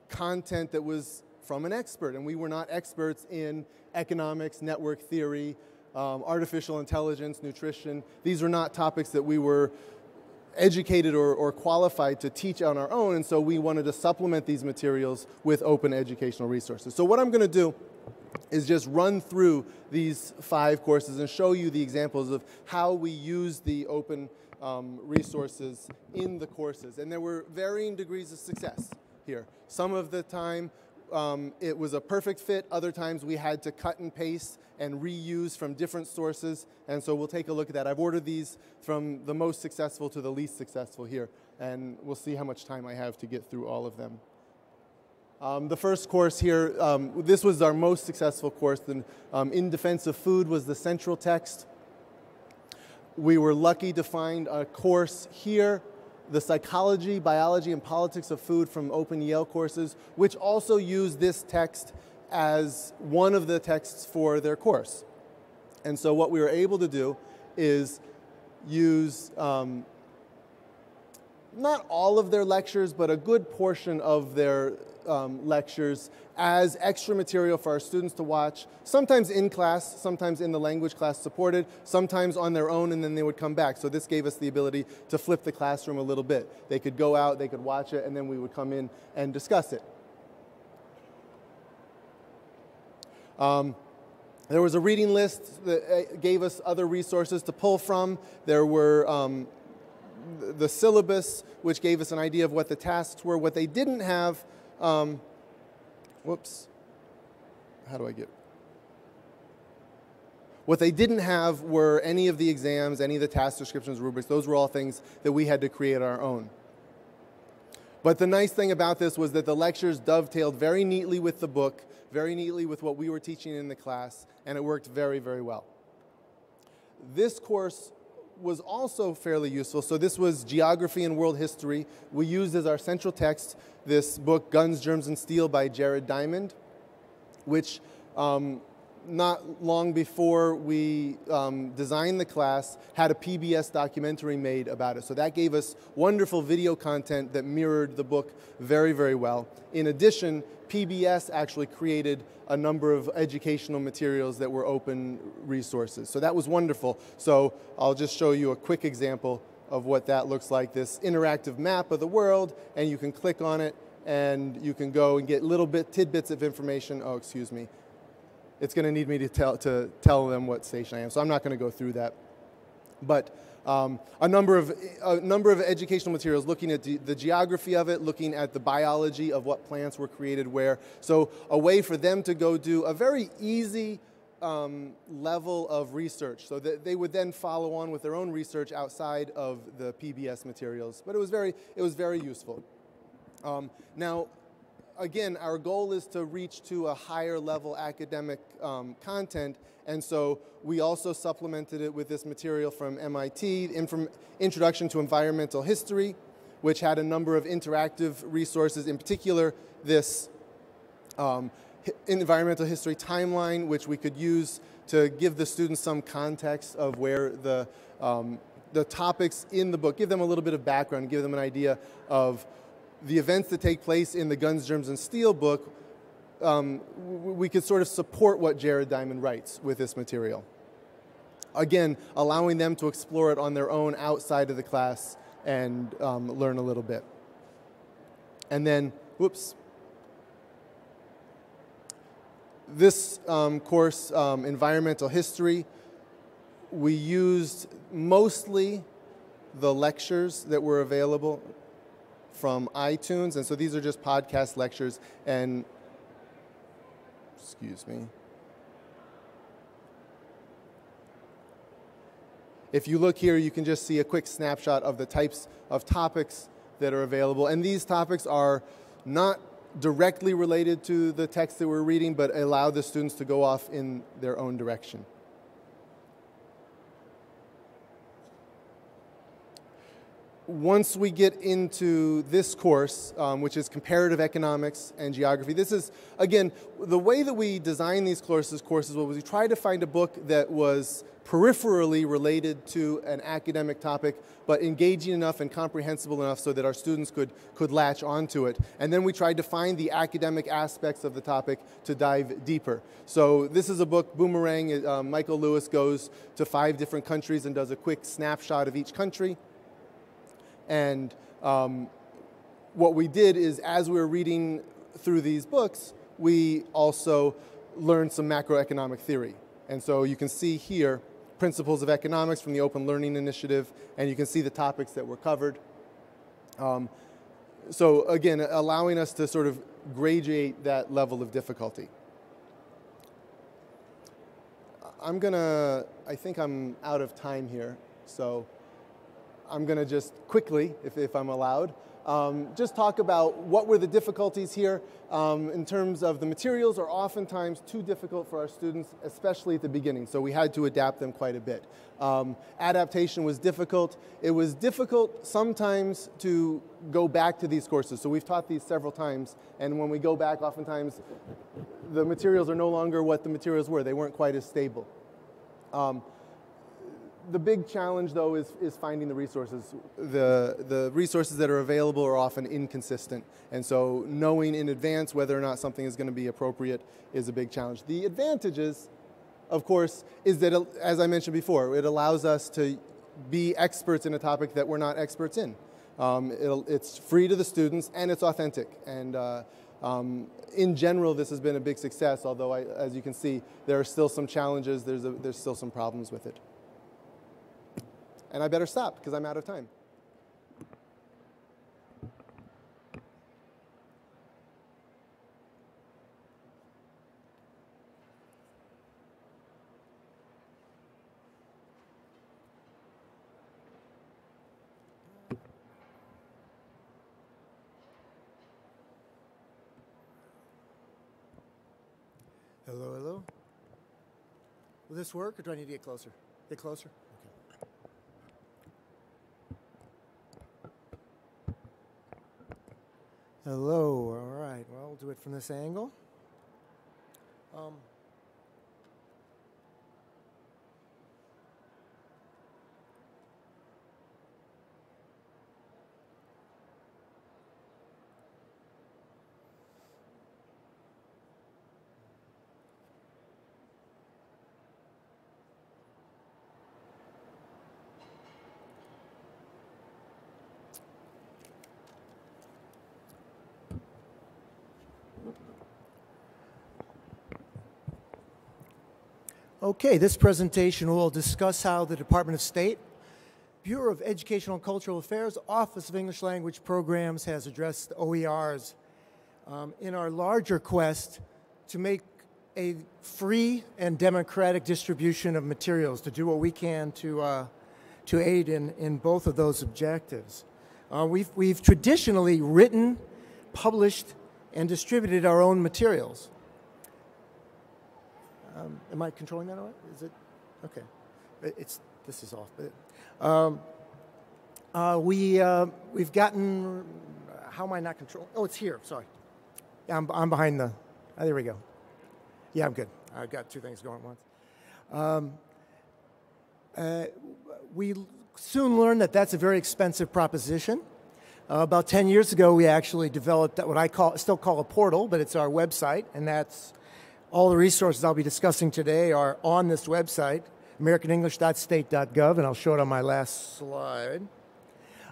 content that was from an expert. And we were not experts in economics, network theory, artificial intelligence, nutrition. These were not topics that we were educated or qualified to teach on our own, and so we wanted to supplement these materials with open educational resources. So what I'm going to do is just run through these 5 courses and show you the examples of how we use the open resources in the courses. And there were varying degrees of success here. Some of the time it was a perfect fit. Other times we had to cut and paste and reuse from different sources, and so we'll take a look at that. I've ordered these from the most successful to the least successful here, and we'll see how much time I have to get through all of them. The first course here, this was our most successful course. In Defense of Food was the central text. We were lucky to find a course here, the Psychology, Biology, and Politics of Food from Open Yale courses, which also used this text as one of the texts for their course. And so what we were able to do is use not all of their lectures, but a good portion of their lectures as extra material for our students to watch, sometimes in class, sometimes in the language class supported, sometimes on their own, and then they would come back. So this gave us the ability to flip the classroom a little bit. They could go out, they could watch it, and then we would come in and discuss it. There was a reading list that gave us other resources to pull from. There were the syllabus, which gave us an idea of what the tasks were. What they didn't have, What they didn't have were any of the exams, any of the task descriptions, rubrics. Those were all things that we had to create on our own. But the nice thing about this was that the lectures dovetailed very neatly with the book, very neatly with what we were teaching in the class, and it worked very, very well. This course was also fairly useful. So this was Geography and World History. We used as our central text this book, Guns, Germs, and Steel by Jared Diamond, which not long before we designed the class, had a PBS documentary made about it. So that gave us wonderful video content that mirrored the book very, very well. In addition, PBS actually created a number of educational materials that were open resources. So that was wonderful. So I'll just show you a quick example of what that looks like, this interactive map of the world, and you can click on it, and you can go and get little tidbits of information. Oh, excuse me. It's going to need me to tell them what station I am, so I'm not going to go through that. But a number of educational materials looking at the geography of it, looking at the biology of what plants were created where. So a way for them to go do a very easy level of research, so that they would then follow on with their own research outside of the PBS materials. But it was very useful. Now, again, our goal is to reach to a higher level academic content, and so we also supplemented it with this material from MIT, Introduction to Environmental History, which had a number of interactive resources, in particular this environmental history timeline, which we could use to give the students some context of where the topics in the book, give them a little bit of background, give them an idea of the events that take place in the Guns, Germs, and Steel book. We could sort of support what Jared Diamond writes with this material. Again, allowing them to explore it on their own outside of the class and learn a little bit. And then, whoops. This course, Environmental History, we used mostly the lectures that were available from iTunes, and so these are just podcast lectures, and excuse me. If you look here, you can just see a quick snapshot of the types of topics that are available, and these topics are not directly related to the text that we're reading, but allow the students to go off in their own direction. Once we get into this course, which is Comparative Economics and Geography, this is, again, the way that we design these courses was we tried to find a book that was peripherally related to an academic topic, but engaging enough and comprehensible enough so that our students could latch onto it. And then we tried to find the academic aspects of the topic to dive deeper. So this is a book, Boomerang. Michael Lewis goes to 5 different countries and does a quick snapshot of each country. And what we did is, as we were reading through these books, we also learned some macroeconomic theory. And so you can see here Principles of Economics from the Open Learning Initiative, and you can see the topics that were covered. So again, allowing us to sort of graduate that level of difficulty. I think I'm out of time here, so I'm going to just quickly, if I'm allowed, just talk about what were the difficulties here in terms of the materials are oftentimes too difficult for our students, especially at the beginning, so we had to adapt them quite a bit. Adaptation was difficult. It was difficult sometimes to go back to these courses, so we've taught these several times, and when we go back, oftentimes the materials are no longer what the materials were. They weren't quite as stable. The big challenge, though, is finding the resources. The resources that are available are often inconsistent, and so knowing in advance whether or not something is going to be appropriate is a big challenge. The advantages, of course, is that, as I mentioned before, it allows us to be experts in a topic that we're not experts in. It's free to the students, and it's authentic. And in general, this has been a big success, although, as you can see, there are still some challenges. There's still some problems with it. And I better stop because I'm out of time. Hello, hello. Will this work, or do I need to get closer? Get closer? Hello, all right, well, we'll do it from this angle. Okay, this presentation will discuss how the Department of State, Bureau of Educational and Cultural Affairs, Office of English Language Programs has addressed OERs in our larger quest to make a free and democratic distribution of materials, to do what we can to aid in both of those objectives. We've traditionally written, published, and distributed our own materials. Am I controlling that? Is it? Okay. This is off. But, we've gotten, how am I not controlling? Oh, it's here, sorry. Yeah, I'm behind the, there we go. Yeah, I'm good. I've got two things going at once. We soon learned that that's a very expensive proposition. About 10 years ago, we actually developed what I still call a portal, but it's our website, and that's all the resources I'll be discussing today are on this website, americanenglish.state.gov, and I'll show it on my last slide.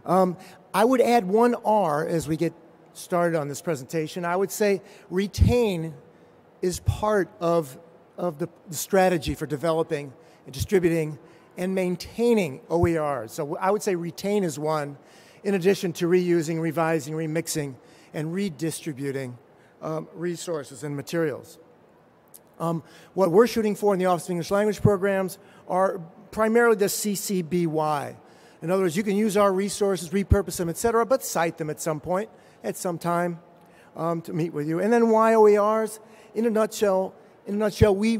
I would add one R as we get started on this presentation. I would say retain is part of the strategy for developing and distributing and maintaining OERs. So I would say retain is one, in addition to reusing, revising, remixing, and redistributing resources and materials. What we're shooting for in the Office of English Language Programs are primarily the CCBY. In other words, you can use our resources, repurpose them, etc., but cite them at some point, at some time, to meet with you. And then why OERs? In a nutshell, we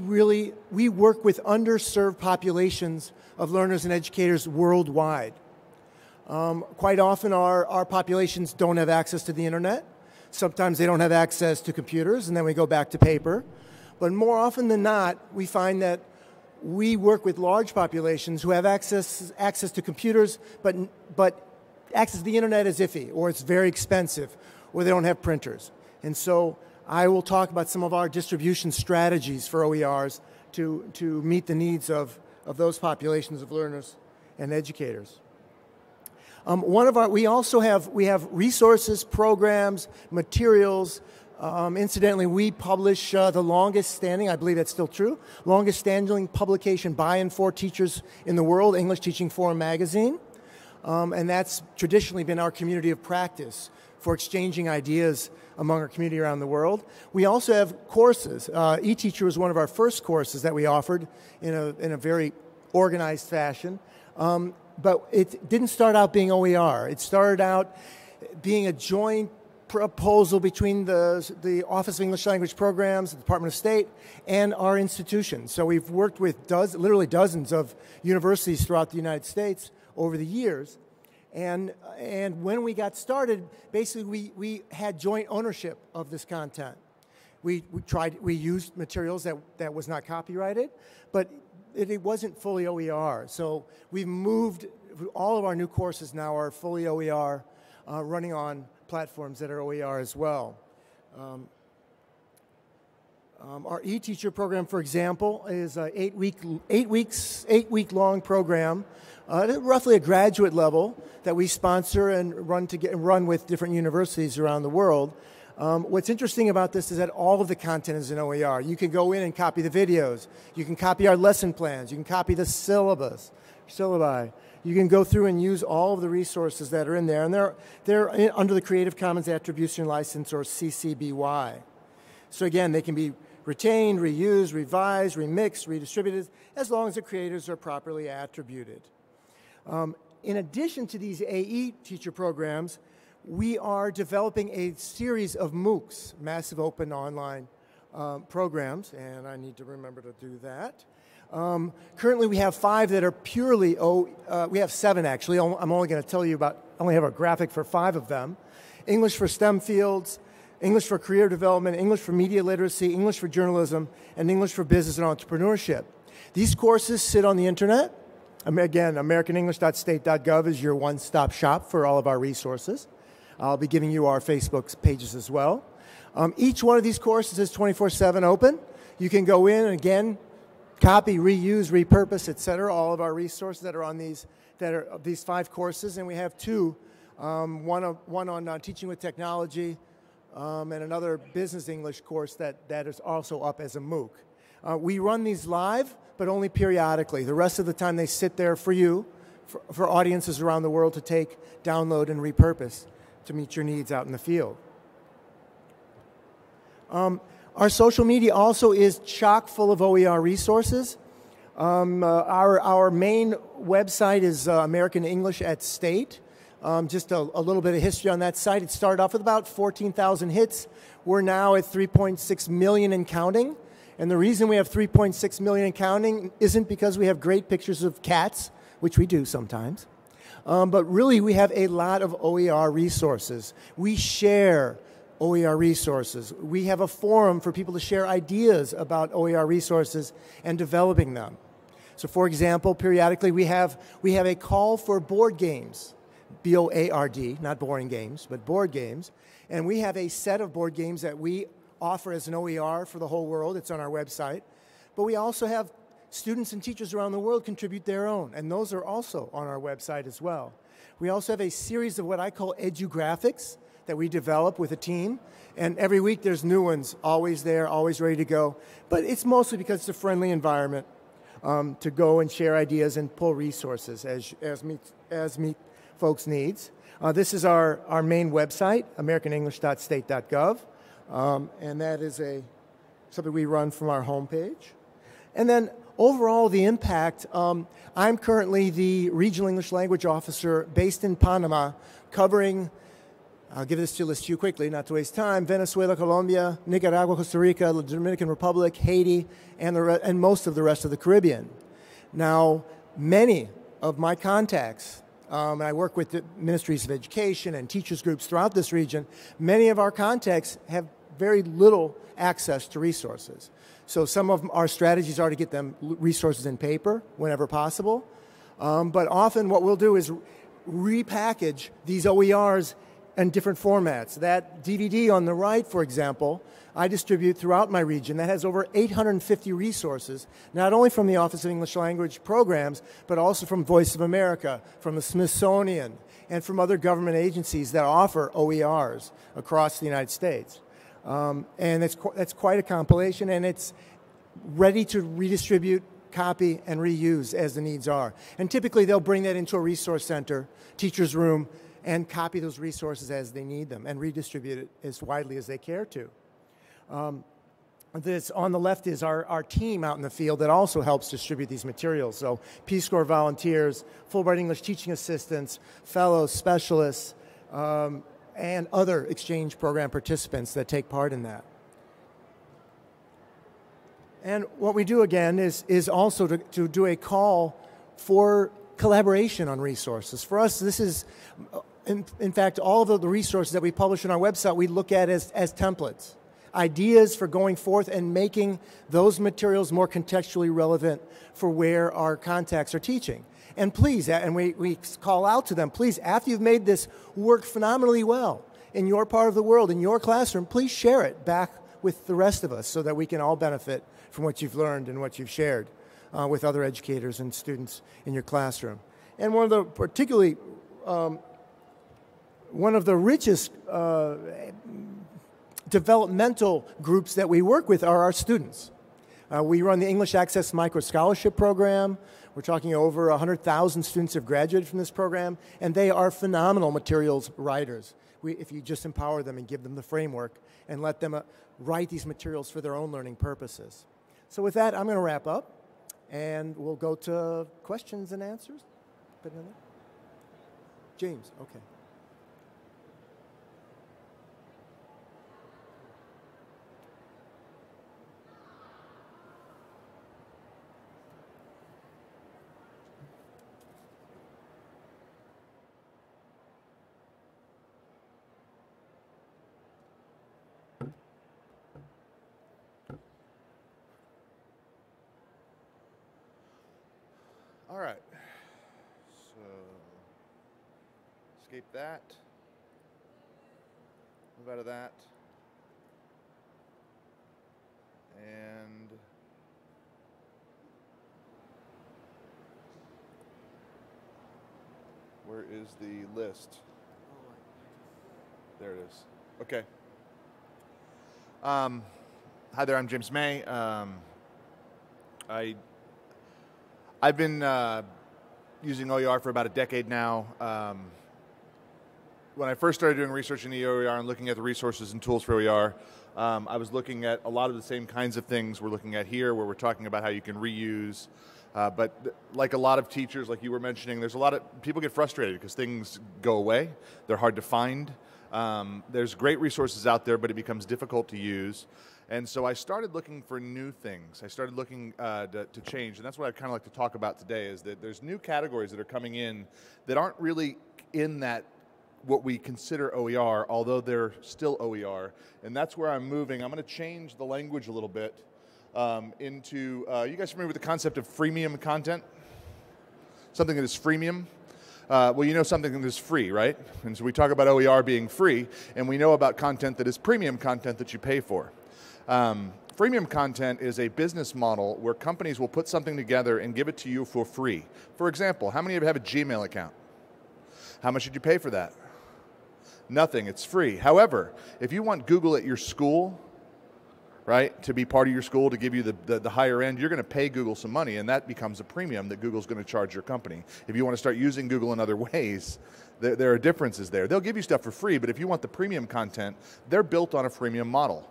work with underserved populations of learners and educators worldwide. Quite often our populations don't have access to the internet. Sometimes they don't have access to computers, and then we go back to paper. But more often than not, we find that we work with large populations who have access to computers, but access to the internet is iffy, or it's very expensive, or they don't have printers. And so I will talk about some of our distribution strategies for OERs to meet the needs of those populations of learners and educators. We have resources, programs, materials. Incidentally, we publish the longest standing, I believe that's still true, longest standing publication by and for teachers in the world, English Teaching Forum magazine. And that's traditionally been our community of practice for exchanging ideas among our community around the world. We also have courses. eTeacher was one of our first courses that we offered in a very organized fashion. But it didn't start out being OER. It started out being a joint proposal between the Office of English Language Programs, the Department of State, and our institution. So we've worked with literally dozens of universities throughout the United States over the years. And when we got started, basically we had joint ownership of this content. We used materials that was not copyrighted, but it wasn't fully OER. So we've moved, all of our new courses now are fully OER, running on platforms that are OER as well. Our eTeacher program, for example, is an 8 week long program, roughly a graduate level that we sponsor and run with different universities around the world. What's interesting about this is that all of the content is in OER. You can go in and copy the videos. You can copy our lesson plans. You can copy the syllabi. You can go through and use all of the resources that are in there, and they're under the Creative Commons Attribution License, or CC-BY. So again, they can be retained, reused, revised, remixed, redistributed, as long as the creators are properly attributed. In addition to these AE teacher programs, we are developing a series of MOOCs, Massive Open Online programs, and I need to remember to do that. Currently, we have 5 that are purely, we have 7 actually. I'm only going to tell you I only have a graphic for 5 of them. English for STEM fields, English for career development, English for media literacy, English for journalism, and English for business and entrepreneurship. These courses sit on the internet. Again, americanenglish.state.gov is your one-stop shop for all of our resources. I'll be giving you our Facebook pages as well. Each one of these courses is 24/7 open. You can go in and, again, copy, reuse, repurpose, etc. All of our resources that are on these 5 courses, and we have 2, one on teaching with technology, and another business English course that is also up as a MOOC. We run these live, but only periodically. The rest of the time they sit there for you, for audiences around the world to take, download, and repurpose to meet your needs out in the field. Our social media also is chock full of OER resources. Our main website is American English at State. Just a little bit of history on that site. It started off with about 14,000 hits. We're now at 3.6 million and counting. And the reason we have 3.6 million and counting isn't because we have great pictures of cats, which we do sometimes, but really we have a lot of OER resources. We share OER resources. We have a forum for people to share ideas about OER resources and developing them. So for example, periodically we have a call for board games, B-O-A-R-D, not boring games, but board games. And we have a set of board games that we offer as an OER for the whole world. It's on our website. But we also have students and teachers around the world contribute their own, and those are also on our website as well. We also have a series of what I call edu-graphics that we develop with a team, and every week there's new ones, always there, always ready to go. But it's mostly because it's a friendly environment to go and share ideas and pull resources as meet folks' needs. This is our main website, americanenglish.state.gov, and that is something we run from our homepage. And then overall, the impact, I'm currently the Regional English Language Officer based in Panama, covering, I'll give this list to you quickly, not to waste time, Venezuela, Colombia, Nicaragua, Costa Rica, the Dominican Republic, Haiti, and most of the rest of the Caribbean. Now, many of my contacts, and I work with the ministries of education and teachers groups throughout this region, many of our contacts have very little access to resources. So some of our strategies are to get them resources in paper whenever possible. But often what we'll do is repackage these OERs in different formats. That DVD on the right, for example, I distribute throughout my region. That has over 850 resources, not only from the Office of English Language Programs, but also from Voice of America, from the Smithsonian, and from other government agencies that offer OERs across the United States. And that's quite a compilation, and it's ready to redistribute, copy, and reuse as the needs are. And typically they'll bring that into a resource center, teacher's room, and copy those resources as they need them and redistribute it as widely as they care to. This on the left is our team out in the field that also helps distribute these materials. So Peace Corps volunteers, Fulbright English teaching assistants, fellows, specialists, and other exchange program participants that take part in that. And what we do again is also to do a call for collaboration on resources. For us, this is, in fact, all of the resources that we publish on our website we look at as templates. Ideas for going forth and making those materials more contextually relevant for where our contacts are teaching. And please, and we call out to them, please, after you've made this work phenomenally well in your part of the world, in your classroom, please share it back with the rest of us so that we can all benefit from what you've learned and what you've shared with other educators and students in your classroom. And one of the particularly, one of the richest developmental groups that we work with are our students. We run the English Access Micro Scholarship Program. We're talking over 100,000 students have graduated from this program, and they are phenomenal materials writers. If you just empower them and give them the framework and let them write these materials for their own learning purposes. So with that, I'm going to wrap up, and we'll go to questions and answers. James, okay. All right, so escape that, move out of that, and where is the list? There it is. Okay. Hi there, I'm James May. I've been using OER for about a decade now. When I first started doing research in the OER and looking at the resources and tools for OER, I was looking at a lot of the same kinds of things we're looking at here, where we're talking about how you can reuse. But like a lot of teachers, like you were mentioning, there's a lot of people get frustrated because things go away. They're hard to find. There's great resources out there, but it becomes difficult to use. And so I started looking for new things. I started looking to change, and that's what I'd kind of like to talk about today, is that there's new categories that are coming in that aren't really in that what we consider OER, although they're still OER, and that's where I'm moving. I'm going to change the language a little bit into, you guys familiar with the concept of freemium content? Something that is freemium? Well, you know something that is free, right? And so we talk about OER being free, and we know about content that is premium content that you pay for. Freemium content is a business model where companies will put something together and give it to you for free. For example, how many of you have a Gmail account? How much did you pay for that? Nothing, it's free. However, if you want Google at your school, right, to be part of your school, to give you the higher end, you're going to pay Google some money, and that becomes a premium that Google's going to charge your company. If you want to start using Google in other ways, there are differences there. They'll give you stuff for free, but if you want the premium content, they're built on a freemium model.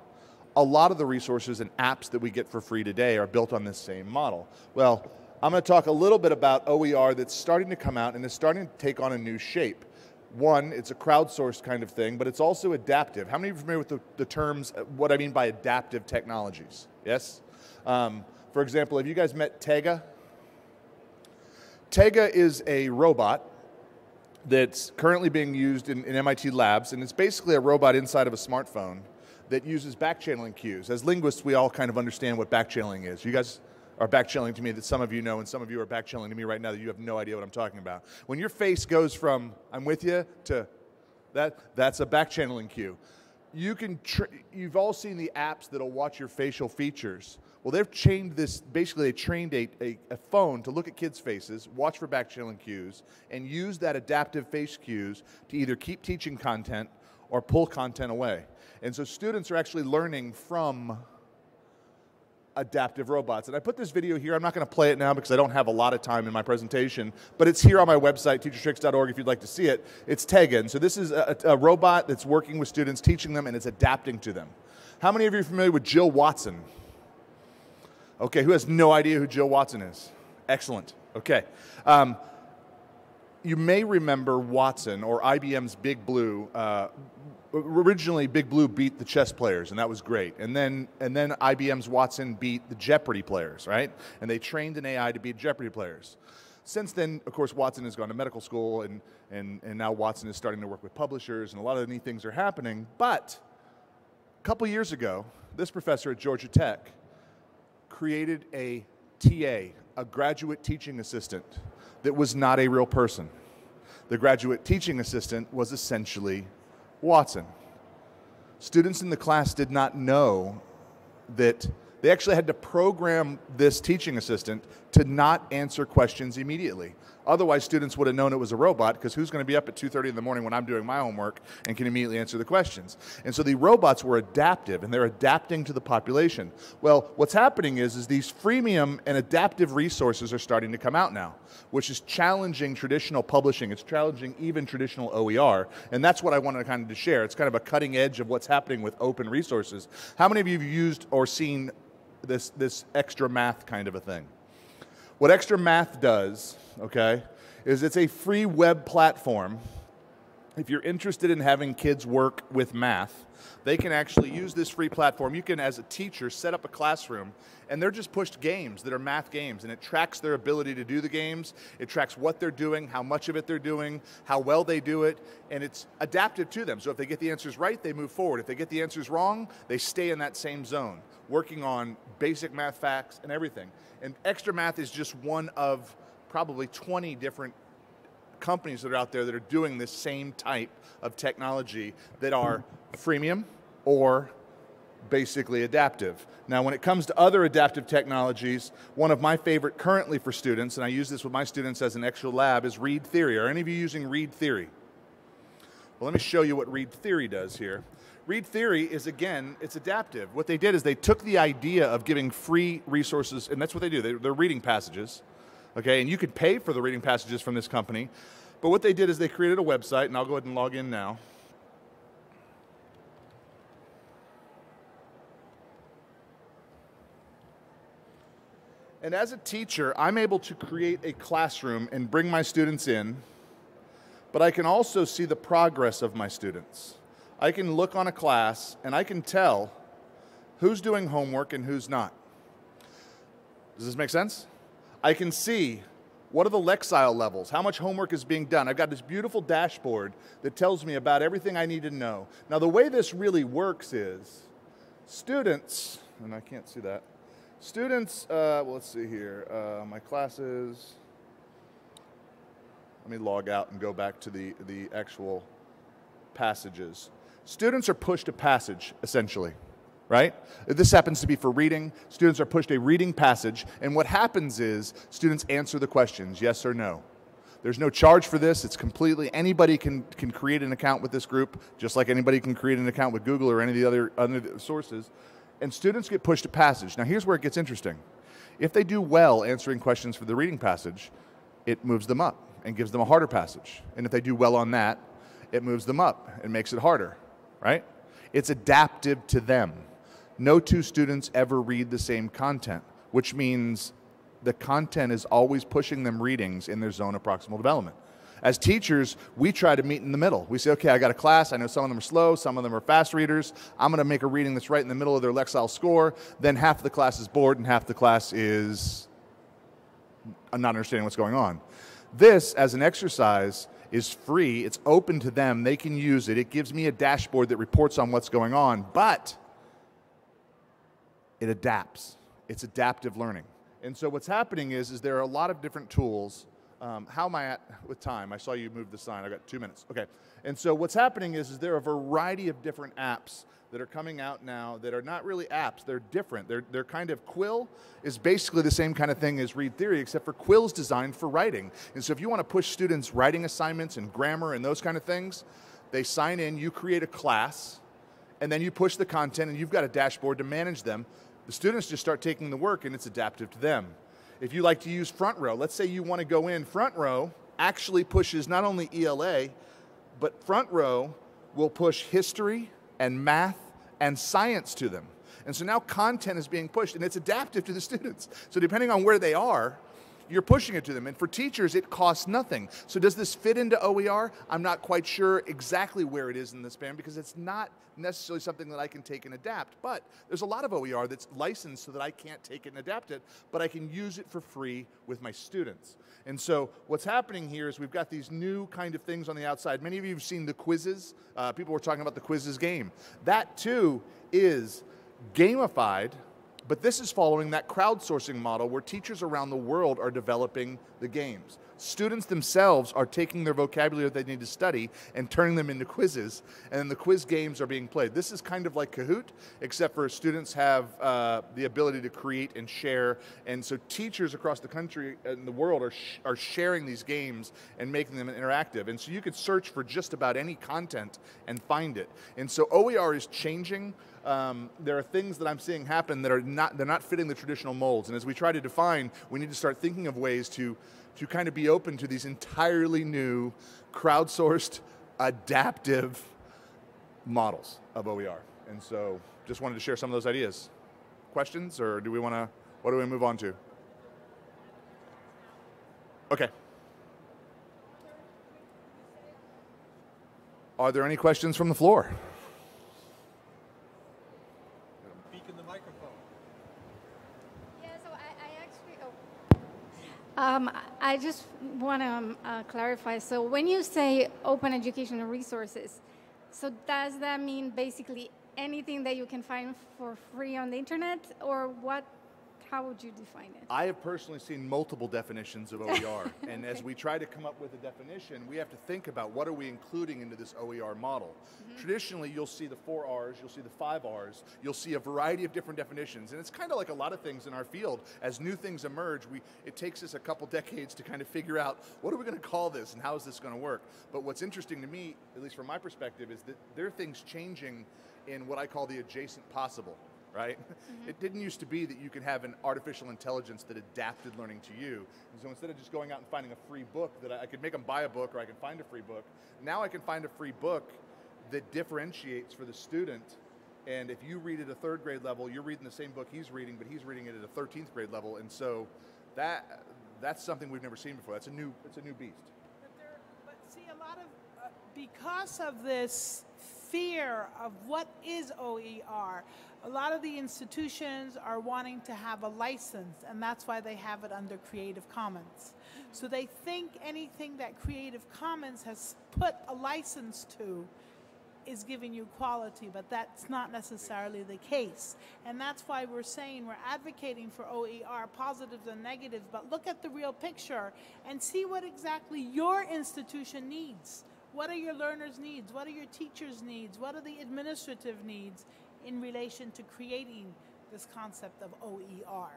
A lot of the resources and apps that we get for free today are built on this same model. Well, I'm going to talk a little bit about OER that's starting to come out and is starting to take on a new shape. One, it's a crowdsourced kind of thing, but it's also adaptive. How many of you are familiar with the terms, what I mean by adaptive technologies? Yes? For example, have you guys met Tega? Tega is a robot that's currently being used in MIT labs, and it's basically a robot inside of a smartphone that uses back-channeling cues. As linguists, we all kind of understand what back-channeling is. You guys are back-channeling to me that some of you know, and some of you are back-channeling to me right now that you have no idea what I'm talking about. When your face goes from, I'm with you, to that's a back-channeling cue. You've all seen the apps that'll watch your facial features. Well, they've trained this, basically they trained a phone to look at kids' faces, watch for back-channeling cues, and use that adaptive face cues to either keep teaching content or pull content away. And so students are actually learning from adaptive robots. And I put this video here. I'm not going to play it now because I don't have a lot of time in my presentation, but it's here on my website, teachertricks.org, if you'd like to see it. It's Tega. And so this is a robot that's working with students, teaching them, and it's adapting to them. How many of you are familiar with Jill Watson? Okay, who has no idea who Jill Watson is? Excellent. Okay. You may remember Watson, or IBM's Big Blue. Originally, Big Blue beat the chess players, and that was great. And then IBM's Watson beat the Jeopardy players, right? And they trained an AI to beat Jeopardy players. Since then, of course, Watson has gone to medical school, and now Watson is starting to work with publishers, and a lot of neat things are happening. But a couple years ago, this professor at Georgia Tech created a TA, a graduate teaching assistant, that was not a real person. The graduate teaching assistant was essentially Watson. Students in the class did not know that they actually had to program this teaching assistant to not answer questions immediately. Otherwise, students would have known it was a robot, because who's going to be up at 2:30 in the morning when I'm doing my homework and can immediately answer the questions? And so the robots were adaptive, and they're adapting to the population. Well, what's happening is these freemium and adaptive resources are starting to come out now, which is challenging traditional publishing. It's challenging even traditional OER, and that's what I wanted kind of to share. It's kind of a cutting edge of what's happening with open resources. How many of you have used or seen this extra math kind of a thing? What extra math does, okay, is it's a free web platform. If you're interested in having kids work with math, they can actually use this free platform. You can, as a teacher, set up a classroom, and they're just pushed games that are math games, and it tracks their ability to do the games. It tracks what they're doing, how much of it they're doing, how well they do it, and it's adaptive to them. So if they get the answers right, they move forward. If they get the answers wrong, they stay in that same zone, working on basic math facts and everything. And Extra Math is just one of probably 20 different companies that are out there that are doing this same type of technology that are freemium or basically adaptive. Now, when it comes to other adaptive technologies, one of my favorite currently for students, and I use this with my students as an extra lab, is Read Theory. Are any of you using Read Theory? Well, let me show you what Read Theory does here. Read theory is, again, it's adaptive. What they did is they took the idea of giving free resources, and that's what they do. They're reading passages, okay? And you could pay for the reading passages from this company. But what they did is they created a website, and I'll go ahead and log in now. And as a teacher, I'm able to create a classroom and bring my students in, but I can also see the progress of my students. I can look on a class and I can tell who's doing homework and who's not. Does this make sense? I can see what are the Lexile levels, how much homework is being done. I've got this beautiful dashboard that tells me about everything I need to know. Now the way this really works is students, and I can't see that, students, well, let's see here, my classes, let me log out and go back to the actual passages. Students are pushed a passage, essentially, right? This happens to be for reading. Students are pushed a reading passage, and what happens is students answer the questions, yes or no. There's no charge for this. It's completely, anybody can create an account with this group, just like anybody can create an account with Google or any of the other sources, and students get pushed a passage. Now here's where it gets interesting. If they do well answering questions for the reading passage, it moves them up and gives them a harder passage. And if they do well on that, it moves them up and makes it harder, right? It's adaptive to them. No two students ever read the same content, which means the content is always pushing them readings in their zone of proximal development. As teachers, we try to meet in the middle. We say, okay, I got a class, I know some of them are slow, some of them are fast readers, I'm gonna make a reading that's right in the middle of their Lexile score, then half of the class is bored and half the class is not understanding what's going on. This, as an exercise, is free, it's open to them, they can use it, it gives me a dashboard that reports on what's going on, but it adapts. It's adaptive learning. And so what's happening is there are a lot of different tools. How am I at with time? I saw you move the sign, I've got 2 minutes. Okay, and so what's happening is there are a variety of different apps that are coming out now that are not really apps, they're different. They're kind of, Quill is basically the same kind of thing as Read Theory, except for Quill's designed for writing. And so if you want to push students writing assignments and grammar and those kind of things, they sign in, you create a class, and then you push the content and you've got a dashboard to manage them. The students just start taking the work and it's adaptive to them. If you like to use Front Row, let's say you want to go in, Front Row actually pushes not only ELA, but Front Row will push history and math and science to them. And so now content is being pushed and it's adaptive to the students. So depending on where they are, you're pushing it to them. And for teachers, it costs nothing. So does this fit into OER? I'm not quite sure exactly where it is in the span because it's not necessarily something that I can take and adapt. But there's a lot of OER that's licensed so that I can't take it and adapt it, but I can use it for free with my students. And so what's happening here is we've got these new kind of things on the outside. Many of you have seen the quizzes. People were talking about the quizzes game. That too is gamified, but this is following that crowdsourcing model where teachers around the world are developing the games. Students themselves are taking their vocabulary that they need to study and turning them into quizzes, and then the quiz games are being played. This is kind of like Kahoot, except for students have the ability to create and share, and so teachers across the country and the world are sharing these games and making them interactive. And so you could search for just about any content and find it. And so OER is changing. There are things that I'm seeing happen that they're not fitting the traditional molds. And as we try to define, we need to start thinking of ways to kind of be open to these entirely new, crowdsourced, adaptive models of OER. And so just wanted to share some of those ideas. Questions, or what do we move on to? Okay. Are there any questions from the floor? I just want to clarify. So when you say open educational resources, so does that mean basically anything that you can find for free on the internet, or what? how would you define it? I have personally seen multiple definitions of OER, and as we try to come up with a definition, we have to think about what are we including into this OER model. Traditionally, you'll see the 4 R's, you'll see the 5 R's, you'll see a variety of different definitions, and it's kind of like a lot of things in our field. As new things emerge, it takes us a couple decades to kind of figure out what are we going to call this and how is this going to work. But what's interesting to me, at least from my perspective, is that there are things changing in what I call the adjacent possible. Right? It didn't used to be that you could have an artificial intelligence that adapted learning to you. And so instead of just going out and finding a free book that I could make them buy a book, or I can find a free book, now I can find a free book that differentiates for the student. And if you read at a 3rd grade level, you're reading the same book he's reading, but he's reading it at a 13th grade level. And so that's something we've never seen before. It's a new beast. But see, a lot of, because of this fear of what is OER, a lot of the institutions are wanting to have a license, and that's why they have it under Creative Commons. So they think anything that Creative Commons has put a license to is giving you quality, but that's not necessarily the case. And that's why we're saying we're advocating for OER, positives and negatives, but look at the real picture and see what exactly your institution needs. What are your learners' needs? What are your teachers' needs? What are the administrative needs in relation to creating this concept of OER?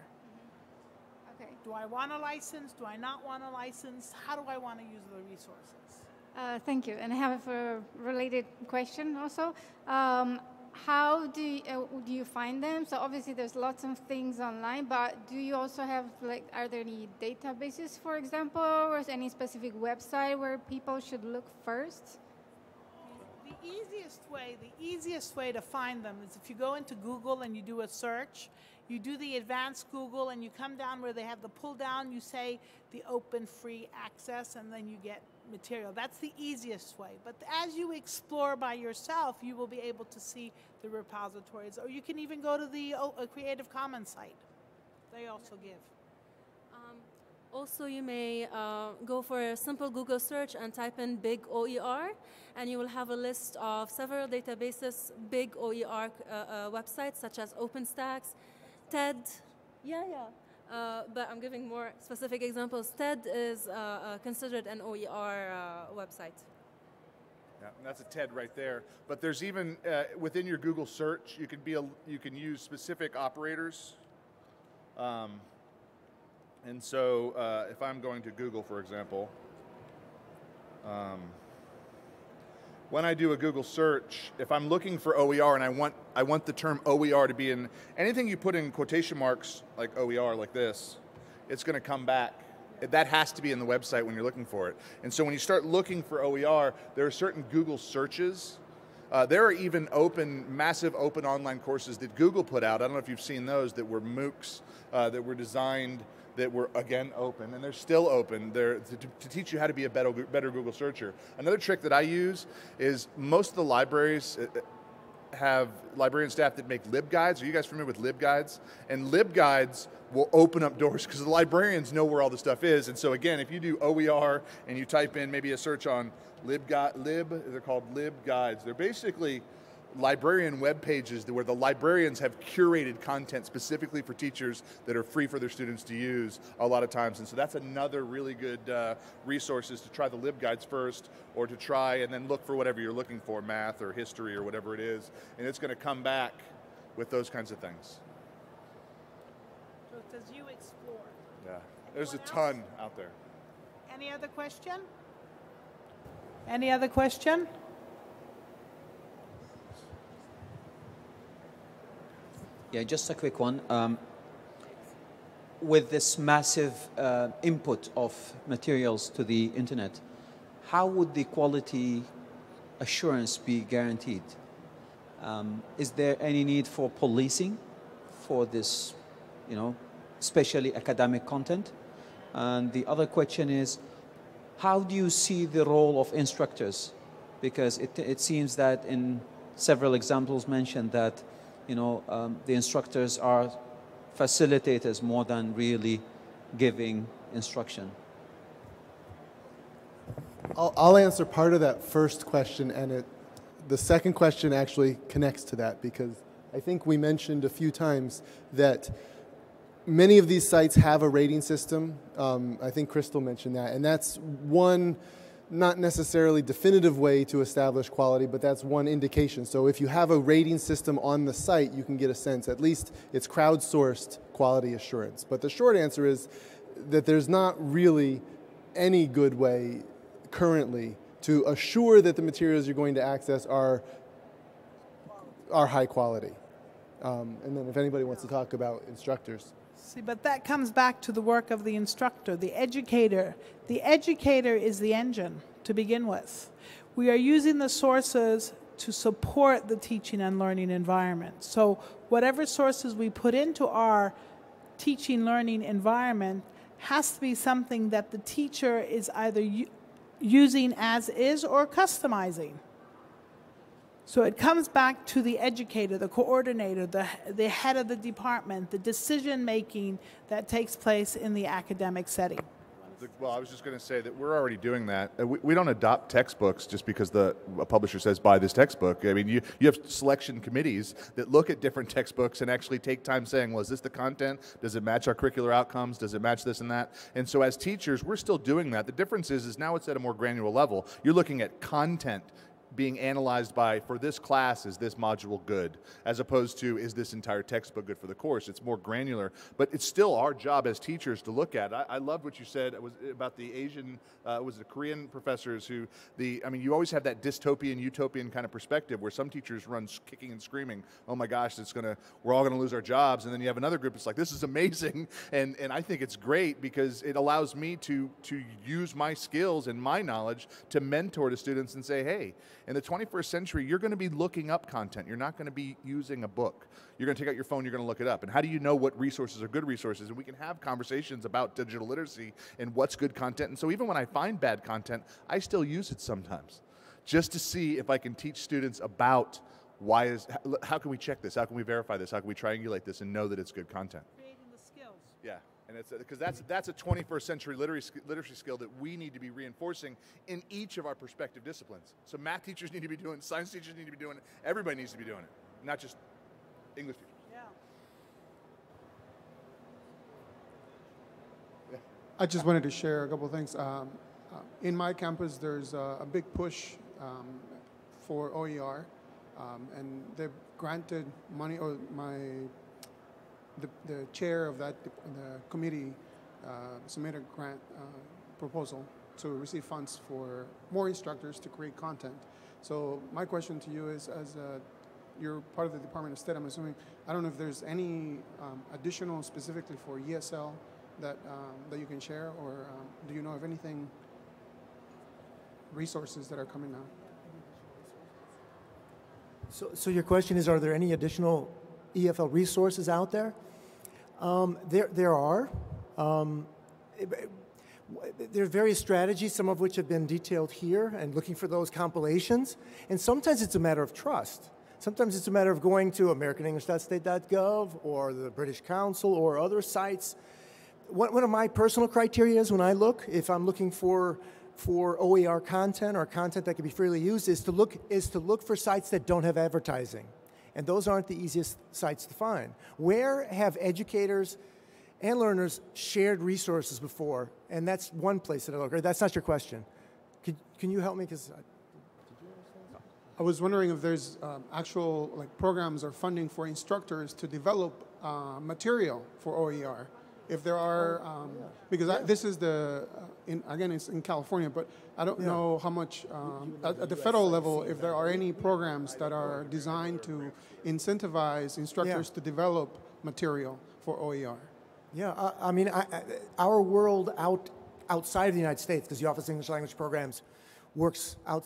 Okay. Do I want a license? Do I not want a license? How do I want to use the resources? Thank you. And I have a related question also. How do you find them? So obviously there's lots of things online, but do you also have, like, are there any databases, for example, or is any specific website where people should look first? The easiest way to find them is if you go into Google and you do a search, you do the advanced Google and you come down where they have the pull down, you say the open free access, and then you get material. That's the easiest way. But as you explore by yourself, you will be able to see the repositories, or you can even go to the Creative Commons site. They also give. Also, you may go for a simple Google search and type in big OER, and you will have a list of several databases, big OER websites such as OpenStax, TED. But I'm giving more specific examples. TED is considered an OER website. Yeah, and that's a TED right there. But there's even within your Google search, you can use specific operators. And so if I'm going to Google, for example, when I do a Google search, if I'm looking for OER and I want the term OER to be in anything you put in quotation marks like OER like this, it's going to come back. That has to be in the website when you're looking for it. And so when you start looking for OER, there are certain Google searches. There are even massive open online courses that Google put out. I don't know if you've seen those that were MOOCs that were designed, that were, again, open, and they're still open. They're to teach you how to be a better Google searcher. Another trick that I use is most of the libraries have librarian staff that make LibGuides. Are you guys familiar with LibGuides? And LibGuides will open up doors because the librarians know where all the stuff is. And so again, if you do OER and you type in maybe a search on they're called LibGuides. They're basically librarian web pages where the librarians have curated content specifically for teachers that are free for their students to use a lot of times. And so that's another really good resource is to try the LibGuides first, or to try and then look for whatever you're looking for, math or history or whatever it is, and it's going to come back with those kinds of things. So it says you explore. Yeah, there's a ton out there. Any other question? Any other question? Yeah, just a quick one. With this massive input of materials to the internet, how would the quality assurance be guaranteed? Is there any need for policing for this, especially academic content? And the other question is, how do you see the role of instructors? Because it seems that in several examples mentioned that the instructors are facilitators more than really giving instruction. I'll answer part of that first question, and the second question actually connects to that, because I think we mentioned a few times that many of these sites have a rating system. I think Crystal mentioned that, and that's one not necessarily definitive way to establish quality, but that's one indication. So if you have a rating system on the site, you can get a sense, at least it's crowdsourced quality assurance. But the short answer is that there's not really any good way currently to assure that the materials you're going to access are high quality. And then if anybody wants to talk about instructors. See, but that comes back to the work of the instructor, the educator. The educator is the engine to begin with. We are using the sources to support the teaching and learning environment. So whatever sources we put into our teaching learning environment has to be something that the teacher is either using as is or customizing. So it comes back to the educator, the coordinator, the head of the department, the decision-making that takes place in the academic setting. Well, I was just going to say that we're already doing that. We don't adopt textbooks just because a publisher says buy this textbook. I mean, you have selection committees that look at different textbooks and actually take time saying, well, is this the content? Does it match our curricular outcomes? Does it match this and that? And so as teachers, we're still doing that. The difference is now it's at a more granular level. You're looking at content being analyzed by, for this class, is this module good? As opposed to, is this entire textbook good for the course? It's more granular, but it's still our job as teachers to look at. I loved what you said about the Asian, was it Korean professors who, I mean, you always have that dystopian, utopian kind of perspective where some teachers run kicking and screaming, oh my gosh, we're all gonna lose our jobs. And then you have another group that's like, this is amazing. And I think it's great because it allows me to use my skills and my knowledge to mentor to students and say, hey, in the 21st century, you're going to be looking up content. You're not going to be using a book. You're going to take out your phone, you're going to look it up. And how do you know what resources are good resources? And we can have conversations about digital literacy and what's good content. And so even when I find bad content, I still use it sometimes just to see if I can teach students about how can we check this? How can we verify this? How can we triangulate this and know that it's good content? Creating the skills. Yeah. And it's because that's a 21st century literacy skill that we need to be reinforcing in each of our prospective disciplines. So math teachers need to be doing it, science teachers need to be doing it, everybody needs to be doing it, not just English teachers. Yeah. I just wanted to share a couple of things. In my campus, there's a big push for OER, and they've granted money, or the chair of the committee submitted a grant proposal to receive funds for more instructors to create content. So my question to you is, as you're part of the Department of State, I'm assuming, I don't know if there's any additional specifically for ESL that you can share, or do you know of anything, resources that are coming now? So your question is, are there any additional EFL resources out there? There are. There are various strategies, some of which have been detailed here, and looking for those compilations. And sometimes it's a matter of trust. Sometimes it's a matter of going to AmericanEnglish.state.gov or the British Council or other sites. One of my personal criteria is when I look, if I'm looking for OER content or content that can be freely used, is to look for sites that don't have advertising. And those aren't the easiest sites to find. Where have educators and learners shared resources before? And that's one place that I look. Or that's not your question. Can you help me? Because I was wondering if there's actual programs or funding for instructors to develop material for OER. If there are, because this is again, it's in California, but I don't know how much, at the federal level, if there are any programs that are designed to incentivize instructors to develop material for OER. Yeah, I mean, our world outside of the United States, because the Office of English Language Programs works out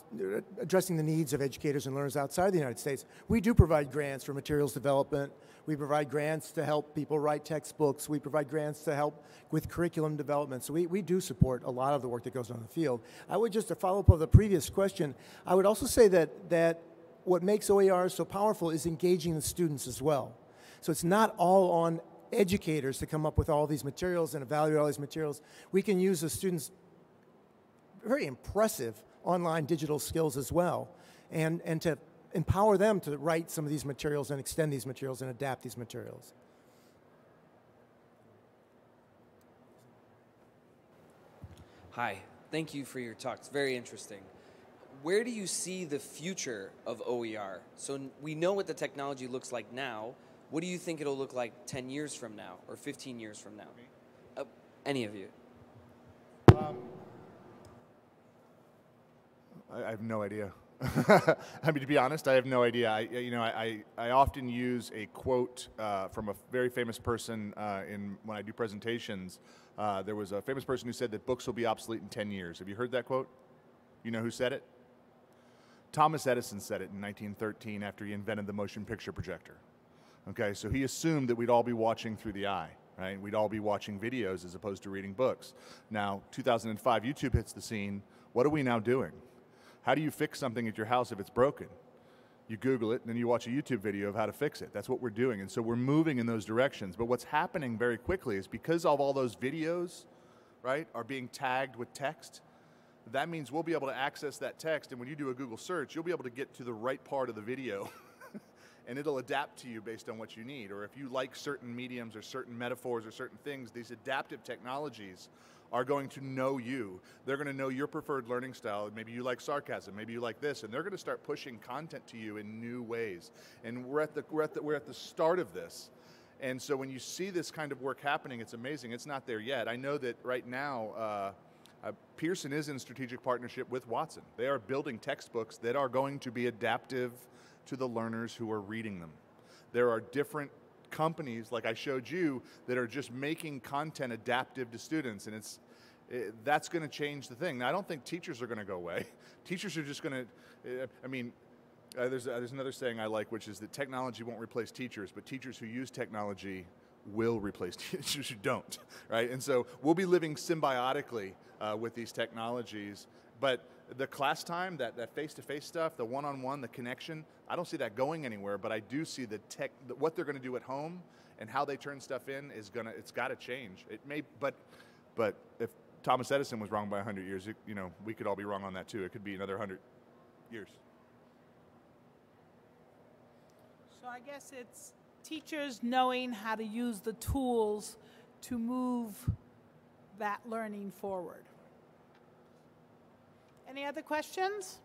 addressing the needs of educators and learners outside the United States. We do provide grants for materials development. We provide grants to help people write textbooks. We provide grants to help with curriculum development. So we do support a lot of the work that goes on in the field. I would just, to follow up on the previous question, I would also say that what makes OER so powerful is engaging the students as well. So it's not all on educators to come up with all these materials and evaluate all these materials. We can use the students' very impressive online digital skills as well, and to empower them to write some of these materials and extend these materials and adapt these materials. Hi, thank you for your talk. It's very interesting. Where do you see the future of OER? So we know what the technology looks like now. What do you think it'll look like 10 years from now or 15 years from now? Any of you? I have no idea. I mean, to be honest, I have no idea. I often use a quote from a very famous person when I do presentations. There was a famous person who said that books will be obsolete in 10 years. Have you heard that quote? You know who said it? Thomas Edison said it in 1913 after he invented the motion picture projector. Okay, so he assumed that we'd all be watching through the eye, right? We'd all be watching videos as opposed to reading books. Now, 2005, YouTube hits the scene. What are we now doing? How do you fix something at your house if it's broken? You Google it, and then you watch a YouTube video of how to fix it. That's what we're doing, and so we're moving in those directions. But what's happening very quickly is because of all those videos, right, are being tagged with text, that means we'll be able to access that text, and when you do a Google search, you'll be able to get to the right part of the video, and it'll adapt to you based on what you need. Or if you like certain mediums or certain metaphors or certain things, these adaptive technologies are going to know you. They're going to know your preferred learning style. Maybe you like sarcasm, maybe you like this, and they're going to start pushing content to you in new ways. And we're at the start of this. And so when you see this kind of work happening, it's amazing. It's not there yet. I know that right now, Pearson is in strategic partnership with Watson. They are building textbooks that are going to be adaptive to the learners who are reading them. There are different companies, like I showed you, that are just making content adaptive to students, and that's going to change the thing. Now, I don't think teachers are going to go away. Teachers are just going to, there's another saying I like, which is that technology won't replace teachers, but teachers who use technology will replace teachers who don't, right? And so we'll be living symbiotically with these technologies, but the class time, that face-to-face stuff, the one-on-one, the connection, I don't see that going anywhere, but I do see what they're going to do at home and how they turn stuff in it's got to change. It may, but if Thomas Edison was wrong by 100 years, we could all be wrong on that too. It could be another 100 years. So I guess it's teachers knowing how to use the tools to move that learning forward. Any other questions?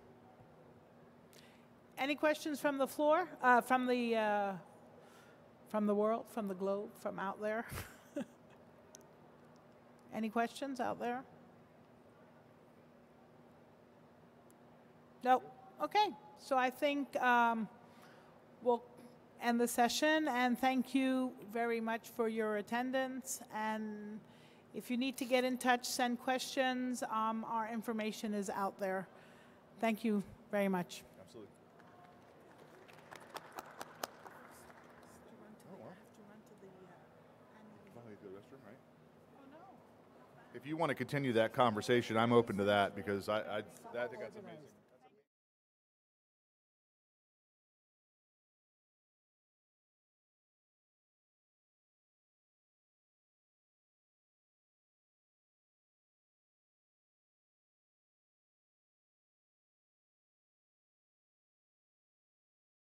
Any questions from the floor, from the world, from the globe, from out there? Any questions out there? No. Okay. So I think we'll end the session, and thank you very much for your attendance. And if you need to get in touch, send questions. Our information is out there. Thank you very much. Absolutely. If you want to continue that conversation, I'm open to that because I think that's amazing.